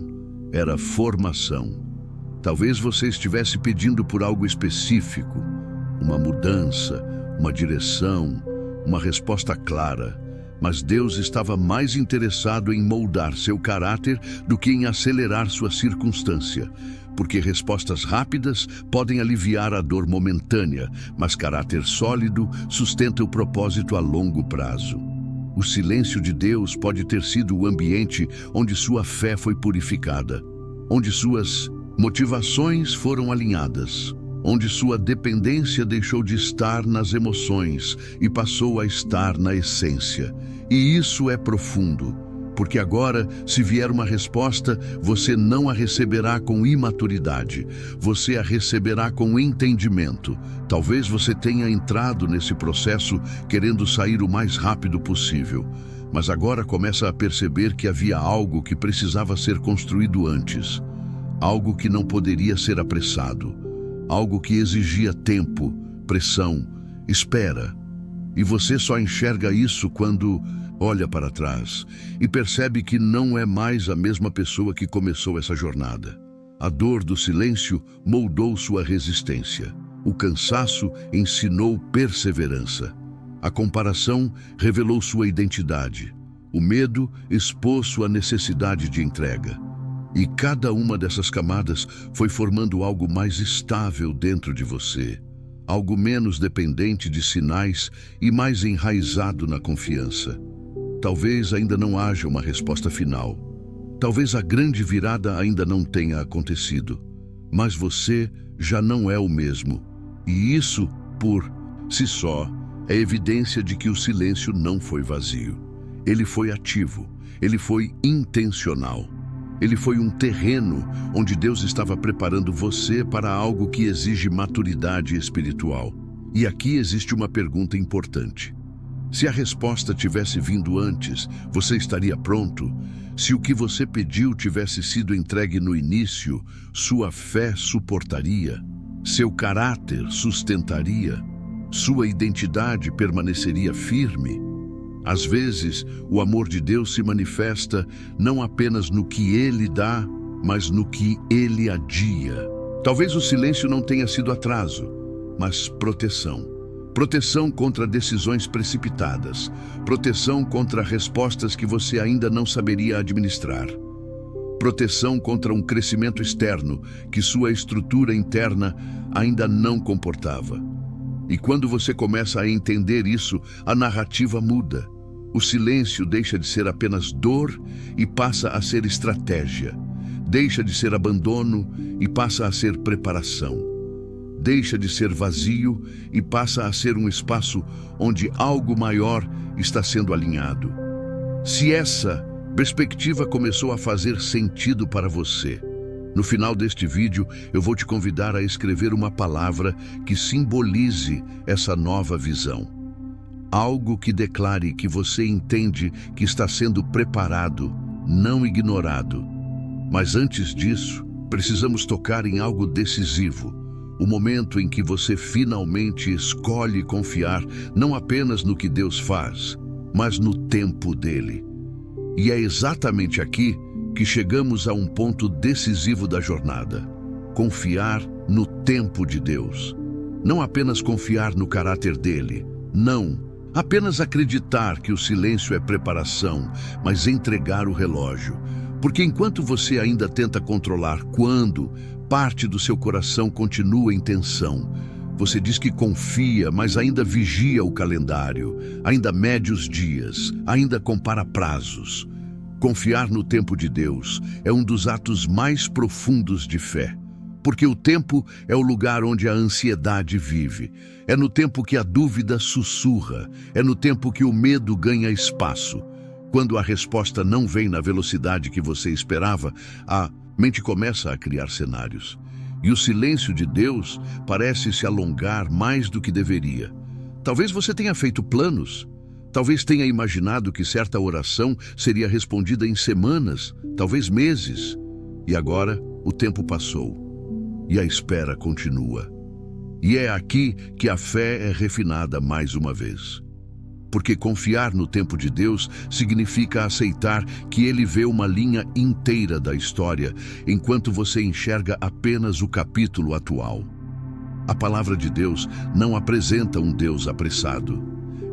era formação. Talvez você estivesse pedindo por algo específico, uma mudança, uma direção, uma resposta clara. Mas Deus estava mais interessado em moldar seu caráter do que em acelerar sua circunstância. Porque respostas rápidas podem aliviar a dor momentânea, mas caráter sólido sustenta o propósito a longo prazo. O silêncio de Deus pode ter sido o ambiente onde sua fé foi purificada, onde suas motivações foram alinhadas, onde sua dependência deixou de estar nas emoções e passou a estar na essência. E isso é profundo, porque agora, se vier uma resposta, você não a receberá com imaturidade, você a receberá com entendimento. Talvez você tenha entrado nesse processo querendo sair o mais rápido possível, mas agora começa a perceber que havia algo que precisava ser construído antes, algo que não poderia ser apressado, algo que exigia tempo, pressão, espera. E você só enxerga isso quando olha para trás e percebe que não é mais a mesma pessoa que começou essa jornada. A dor do silêncio moldou sua resistência. O cansaço ensinou perseverança. A comparação revelou sua identidade. O medo expôs sua necessidade de entrega. E cada uma dessas camadas foi formando algo mais estável dentro de você. Algo menos dependente de sinais e mais enraizado na confiança. Talvez ainda não haja uma resposta final. Talvez a grande virada ainda não tenha acontecido. Mas você já não é o mesmo. E isso, por si só, é evidência de que o silêncio não foi vazio. Ele foi ativo. Ele foi intencional. Ele foi um terreno onde Deus estava preparando você para algo que exige maturidade espiritual. E aqui existe uma pergunta importante. Se a resposta tivesse vindo antes, você estaria pronto? Se o que você pediu tivesse sido entregue no início, sua fé suportaria? Seu caráter sustentaria? Sua identidade permaneceria firme? Às vezes, o amor de Deus se manifesta não apenas no que Ele dá, mas no que Ele adia. Talvez o silêncio não tenha sido atraso, mas proteção. Proteção contra decisões precipitadas. Proteção contra respostas que você ainda não saberia administrar. Proteção contra um crescimento externo que sua estrutura interna ainda não comportava. E quando você começa a entender isso, a narrativa muda. O silêncio deixa de ser apenas dor e passa a ser estratégia. Deixa de ser abandono e passa a ser preparação. deixa de ser vazio e passa a ser um espaço onde algo maior está sendo alinhado. Se essa perspectiva começou a fazer sentido para você, no final deste vídeo eu vou te convidar a escrever uma palavra que simbolize essa nova visão. Algo que declare que você entende que está sendo preparado, não ignorado. Mas antes disso, precisamos tocar em algo decisivo. O momento em que você finalmente escolhe confiar não apenas no que Deus faz, mas no tempo dele. E é exatamente aqui que chegamos a um ponto decisivo da jornada. Confiar no tempo de Deus. Não apenas confiar no caráter dele. Não. Apenas acreditar que o silêncio é preparação, mas entregar o relógio. Porque enquanto você ainda tenta controlar quando, parte do seu coração continua em tensão. Você diz que confia, mas ainda vigia o calendário, ainda mede os dias, ainda compara prazos. Confiar no tempo de Deus é um dos atos mais profundos de fé. Porque o tempo é o lugar onde a ansiedade vive. É no tempo que a dúvida sussurra. É no tempo que o medo ganha espaço. Quando a resposta não vem na velocidade que você esperava, a mente começa a criar cenários. E o silêncio de Deus parece se alongar mais do que deveria. Talvez você tenha feito planos. Talvez tenha imaginado que certa oração seria respondida em semanas, talvez meses. E agora o tempo passou. E a espera continua. E é aqui que a fé é refinada mais uma vez. Porque confiar no tempo de Deus significa aceitar que Ele vê uma linha inteira da história, enquanto você enxerga apenas o capítulo atual. A palavra de Deus não apresenta um Deus apressado.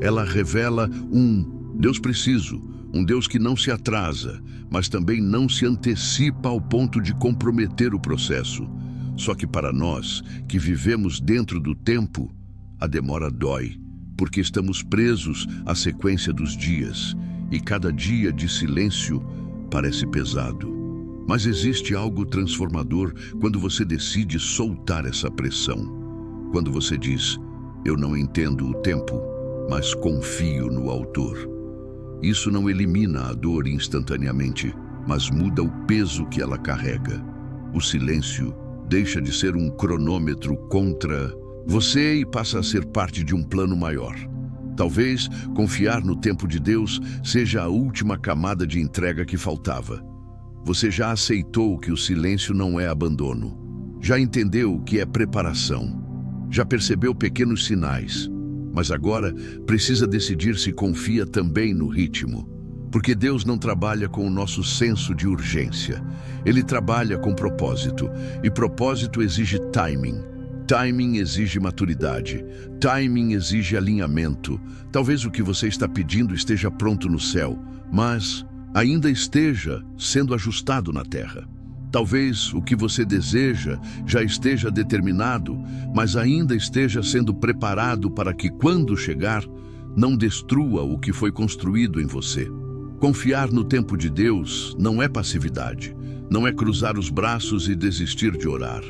Ela revela um Deus preciso, um Deus que não se atrasa, mas também não se antecipa ao ponto de comprometer o processo. Só que para nós, que vivemos dentro do tempo, a demora dói. Porque estamos presos à sequência dos dias, e cada dia de silêncio parece pesado. Mas existe algo transformador quando você decide soltar essa pressão. Quando você diz, eu não entendo o tempo, mas confio no autor. Isso não elimina a dor instantaneamente, mas muda o peso que ela carrega. O silêncio deixa de ser um cronômetro contra você e passa a ser parte de um plano maior. Talvez confiar no tempo de Deus seja a última camada de entrega que faltava. Você já aceitou que o silêncio não é abandono. Já entendeu o que é preparação. Já percebeu pequenos sinais. Mas agora precisa decidir se confia também no ritmo. Porque Deus não trabalha com o nosso senso de urgência. Ele trabalha com propósito. E propósito exige timing. Timing exige maturidade. Timing exige alinhamento. Talvez o que você está pedindo esteja pronto no céu, mas ainda esteja sendo ajustado na terra. Talvez o que você deseja já esteja determinado, mas ainda esteja sendo preparado para que, quando chegar, não destrua o que foi construído em você. Confiar no tempo de Deus não é passividade, não é cruzar os braços e desistir de orar.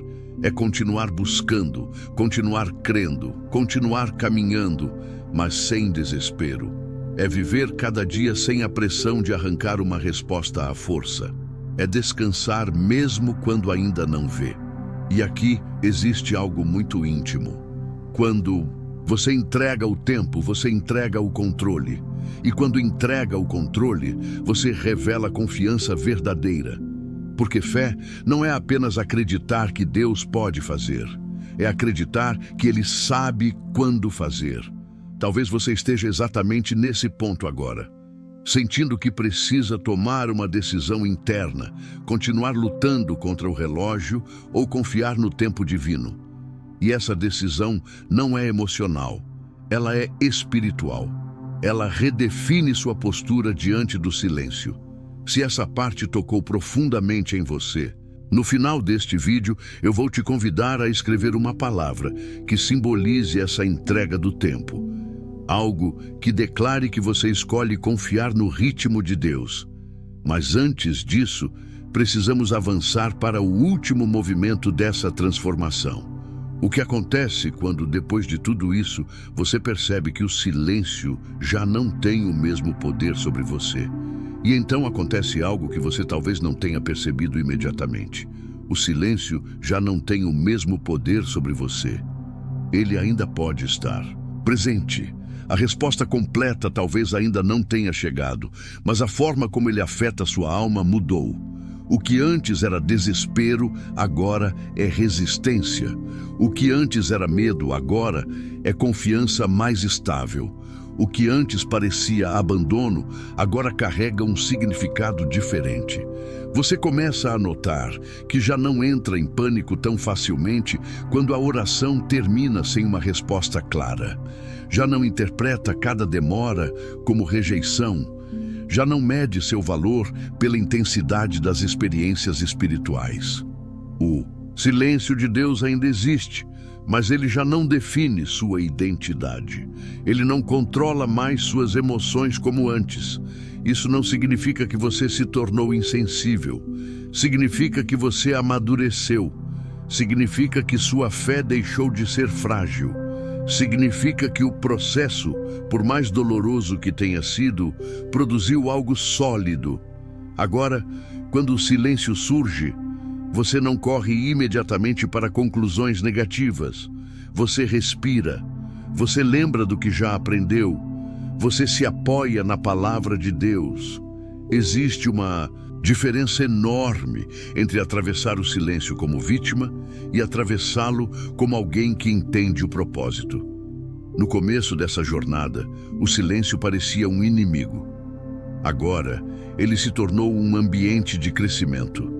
É continuar buscando, continuar crendo, continuar caminhando, mas sem desespero. É viver cada dia sem a pressão de arrancar uma resposta à força. É descansar mesmo quando ainda não vê. E aqui existe algo muito íntimo. Quando você entrega o tempo, você entrega o controle. E quando entrega o controle, você revela confiança verdadeira. Porque fé não é apenas acreditar que Deus pode fazer. É acreditar que Ele sabe quando fazer. Talvez você esteja exatamente nesse ponto agora. Sentindo que precisa tomar uma decisão interna, continuar lutando contra o relógio ou confiar no tempo divino. E essa decisão não é emocional, ela é espiritual. Ela redefine sua postura diante do silêncio. Se essa parte tocou profundamente em você, no final deste vídeo eu vou te convidar a escrever uma palavra que simbolize essa entrega do tempo. Algo que declare que você escolhe confiar no ritmo de Deus. Mas antes disso, precisamos avançar para o último movimento dessa transformação. O que acontece quando, depois de tudo isso, você percebe que o silêncio já não tem o mesmo poder sobre você? E então acontece algo que você talvez não tenha percebido imediatamente. O silêncio já não tem o mesmo poder sobre você. Ele ainda pode estar presente. A resposta completa talvez ainda não tenha chegado, mas a forma como ele afeta sua alma mudou. O que antes era desespero, agora é resistência. O que antes era medo, agora é confiança mais estável. O que antes parecia abandono, agora carrega um significado diferente. Você começa a notar que já não entra em pânico tão facilmente quando a oração termina sem uma resposta clara. Já não interpreta cada demora como rejeição. Já não mede seu valor pela intensidade das experiências espirituais. O silêncio de Deus ainda existe, mas ele já não define sua identidade. Ele não controla mais suas emoções como antes. Isso não significa que você se tornou insensível. Significa que você amadureceu. Significa que sua fé deixou de ser frágil. Significa que o processo, por mais doloroso que tenha sido, produziu algo sólido. Agora, quando o silêncio surge, você não corre imediatamente para conclusões negativas. Você respira. Você lembra do que já aprendeu. Você se apoia na palavra de Deus. Existe uma diferença enorme entre atravessar o silêncio como vítima e atravessá-lo como alguém que entende o propósito. No começo dessa jornada, o silêncio parecia um inimigo. Agora, ele se tornou um ambiente de crescimento.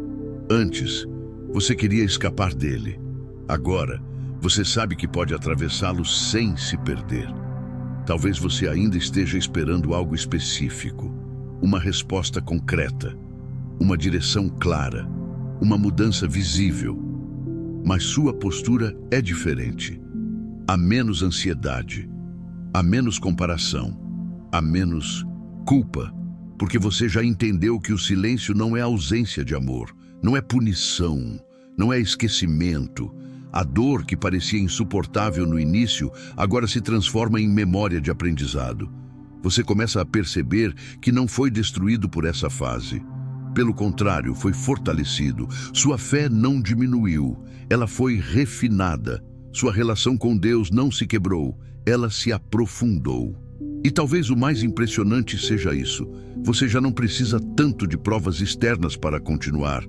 Antes, você queria escapar dele. Agora, você sabe que pode atravessá-lo sem se perder. Talvez você ainda esteja esperando algo específico, uma resposta concreta, uma direção clara, uma mudança visível. Mas sua postura é diferente. Há menos ansiedade, há menos comparação, há menos culpa, porque você já entendeu que o silêncio não é ausência de amor, não é punição, não é esquecimento. A dor que parecia insuportável no início agora se transforma em memória de aprendizado. Você começa a perceber que não foi destruído por essa fase. Pelo contrário, foi fortalecido. Sua fé não diminuiu, ela foi refinada. Sua relação com Deus não se quebrou, ela se aprofundou. E talvez o mais impressionante seja isso. Você já não precisa tanto de provas externas para continuar.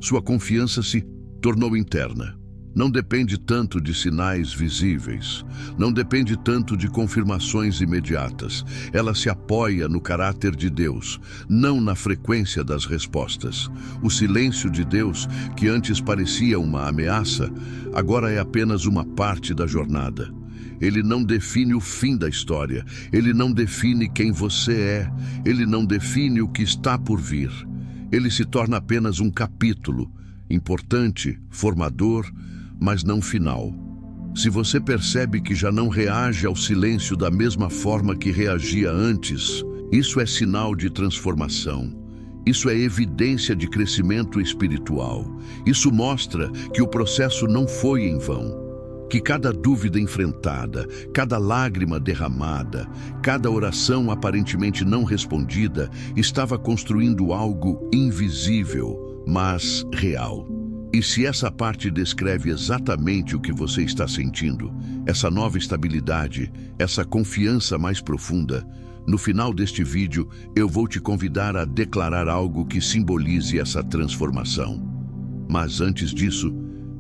Sua confiança se tornou interna. Não depende tanto de sinais visíveis. Não depende tanto de confirmações imediatas. Ela se apoia no caráter de Deus, não na frequência das respostas. O silêncio de Deus, que antes parecia uma ameaça, agora é apenas uma parte da jornada. Ele não define o fim da história. Ele não define quem você é. Ele não define o que está por vir. Ele se torna apenas um capítulo, importante, formador, mas não final. Se você percebe que já não reage ao silêncio da mesma forma que reagia antes, isso é sinal de transformação. Isso é evidência de crescimento espiritual. Isso mostra que o processo não foi em vão, que cada dúvida enfrentada, cada lágrima derramada, cada oração aparentemente não respondida estava construindo algo invisível, mas real. E se essa parte descreve exatamente o que você está sentindo, essa nova estabilidade, essa confiança mais profunda, no final deste vídeo eu vou te convidar a declarar algo que simbolize essa transformação. Mas antes disso,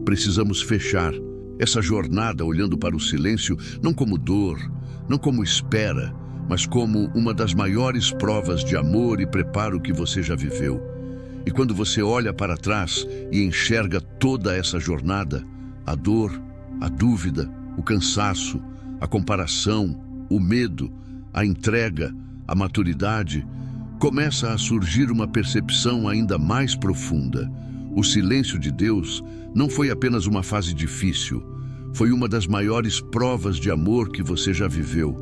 precisamos fechar essa jornada olhando para o silêncio não como dor, não como espera, mas como uma das maiores provas de amor e preparo que você já viveu. E quando você olha para trás e enxerga toda essa jornada, a dor, a dúvida, o cansaço, a comparação, o medo, a entrega, a maturidade, começa a surgir uma percepção ainda mais profunda. O silêncio de Deus não foi apenas uma fase difícil, foi uma das maiores provas de amor que você já viveu.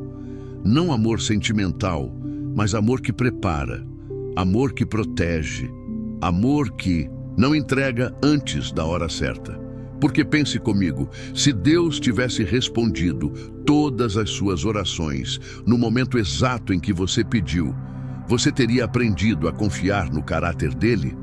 Não amor sentimental, mas amor que prepara, amor que protege, amor que não entrega antes da hora certa. Porque pense comigo, se Deus tivesse respondido todas as suas orações no momento exato em que você pediu, você teria aprendido a confiar no caráter dele?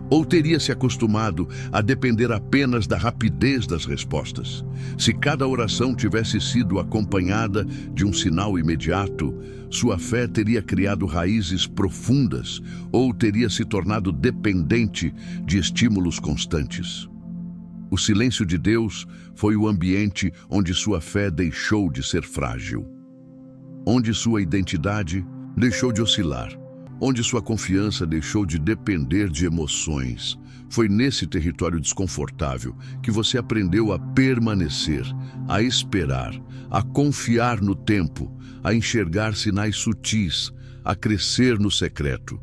Ou teria se acostumado a depender apenas da rapidez das respostas? Se cada oração tivesse sido acompanhada de um sinal imediato, sua fé teria criado raízes profundas ou teria se tornado dependente de estímulos constantes. O silêncio de Deus foi o ambiente onde sua fé deixou de ser frágil, onde sua identidade deixou de oscilar, onde sua confiança deixou de depender de emoções. Foi nesse território desconfortável que você aprendeu a permanecer, a esperar, a confiar no tempo, a enxergar sinais sutis, a crescer no secreto.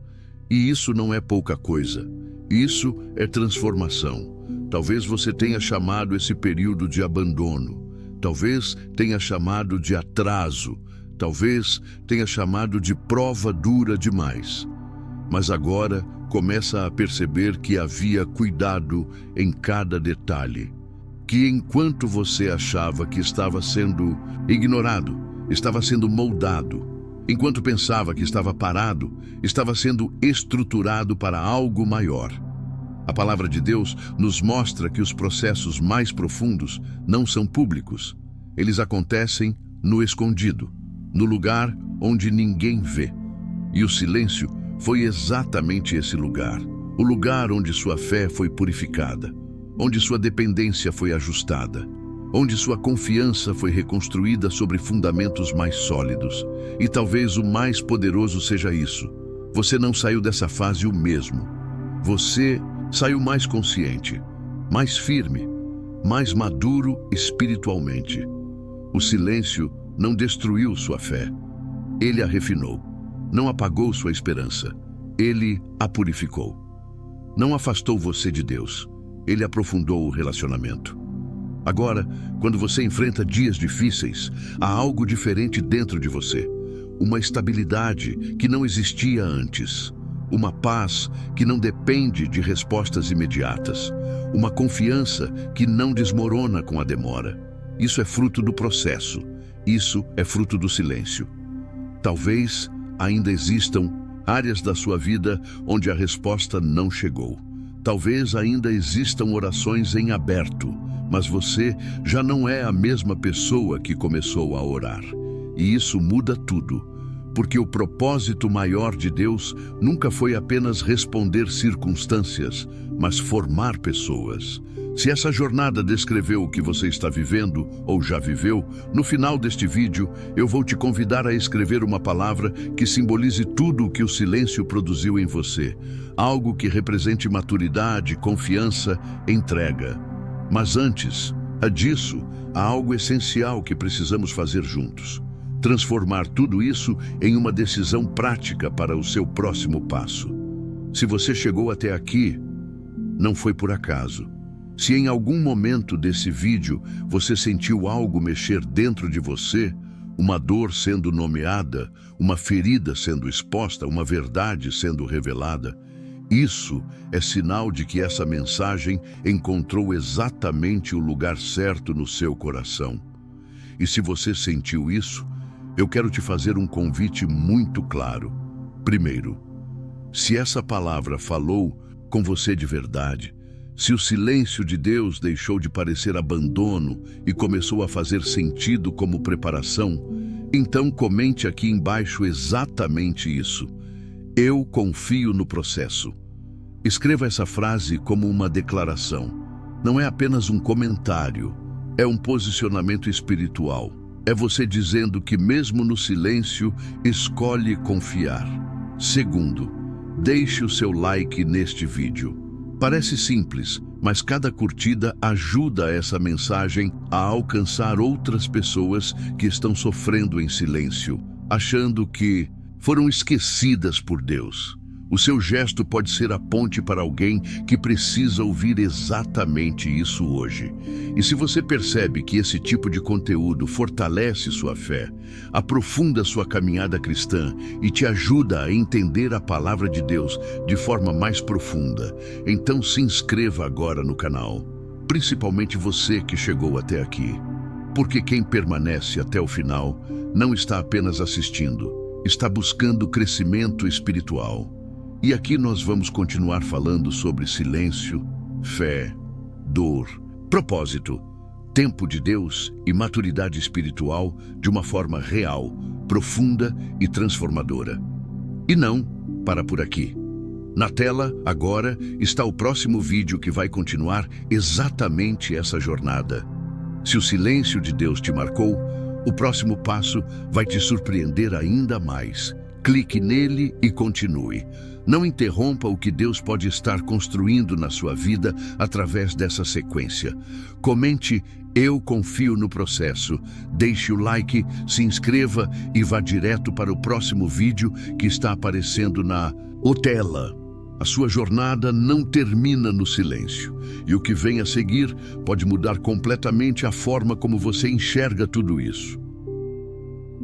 E isso não é pouca coisa. Isso é transformação. Talvez você tenha chamado esse período de abandono. Talvez tenha chamado de atraso. Talvez tenha chamado de prova dura demais. Mas agora começa a perceber que havia cuidado em cada detalhe. Que enquanto você achava que estava sendo ignorado, estava sendo moldado. Enquanto pensava que estava parado, estava sendo estruturado para algo maior. A palavra de Deus nos mostra que os processos mais profundos não são públicos. Eles acontecem no escondido, no lugar onde ninguém vê. E o silêncio foi exatamente esse lugar. O lugar onde sua fé foi purificada, onde sua dependência foi ajustada, onde sua confiança foi reconstruída sobre fundamentos mais sólidos. E talvez o mais poderoso seja isso: você não saiu dessa fase o mesmo. Você saiu mais consciente, mais firme, mais maduro espiritualmente. O silêncio não destruiu sua fé. Ele a refinou. Não apagou sua esperança. Ele a purificou. Não afastou você de Deus. Ele aprofundou o relacionamento. Agora, quando você enfrenta dias difíceis, há algo diferente dentro de você. Uma estabilidade que não existia antes. Uma paz que não depende de respostas imediatas. Uma confiança que não desmorona com a demora. Isso é fruto do processo. Isso é fruto do silêncio. Talvez ainda existam áreas da sua vida onde a resposta não chegou. Talvez ainda existam orações em aberto, mas você já não é a mesma pessoa que começou a orar. E isso muda tudo, porque o propósito maior de Deus nunca foi apenas responder circunstâncias, mas formar pessoas. Se essa jornada descreveu o que você está vivendo ou já viveu, no final deste vídeo eu vou te convidar a escrever uma palavra que simbolize tudo o que o silêncio produziu em você. Algo que represente maturidade, confiança, entrega. Mas antes disso, há algo essencial que precisamos fazer juntos. Transformar tudo isso em uma decisão prática para o seu próximo passo. Se você chegou até aqui, não foi por acaso. Se em algum momento desse vídeo você sentiu algo mexer dentro de você, uma dor sendo nomeada, uma ferida sendo exposta, uma verdade sendo revelada, isso é sinal de que essa mensagem encontrou exatamente o lugar certo no seu coração. E se você sentiu isso, eu quero te fazer um convite muito claro. Primeiro, se essa palavra falou com você de verdade, se o silêncio de Deus deixou de parecer abandono e começou a fazer sentido como preparação, então comente aqui embaixo exatamente isso. Eu confio no processo. Escreva essa frase como uma declaração. Não é apenas um comentário, é um posicionamento espiritual. É você dizendo que mesmo no silêncio, escolhe confiar. Segundo, deixe o seu like neste vídeo. Parece simples, mas cada curtida ajuda essa mensagem a alcançar outras pessoas que estão sofrendo em silêncio, achando que foram esquecidas por Deus. O seu gesto pode ser a ponte para alguém que precisa ouvir exatamente isso hoje. E se você percebe que esse tipo de conteúdo fortalece sua fé, aprofunda sua caminhada cristã e te ajuda a entender a palavra de Deus de forma mais profunda, então se inscreva agora no canal. principalmente você que chegou até aqui. Porque quem permanece até o final não está apenas assistindo, está buscando crescimento espiritual. E aqui nós vamos continuar falando sobre silêncio, fé, dor, propósito, tempo de Deus e maturidade espiritual de uma forma real, profunda e transformadora. E não para por aqui. Na tela, agora, está o próximo vídeo que vai continuar exatamente essa jornada. Se o silêncio de Deus te marcou, o próximo passo vai te surpreender ainda mais. Clique nele e continue. Não interrompa o que Deus pode estar construindo na sua vida através dessa sequência. Comente "Eu confio no processo", deixe o like, se inscreva e vá direto para o próximo vídeo que está aparecendo na tela. A sua jornada não termina no silêncio, e o que vem a seguir pode mudar completamente a forma como você enxerga tudo isso.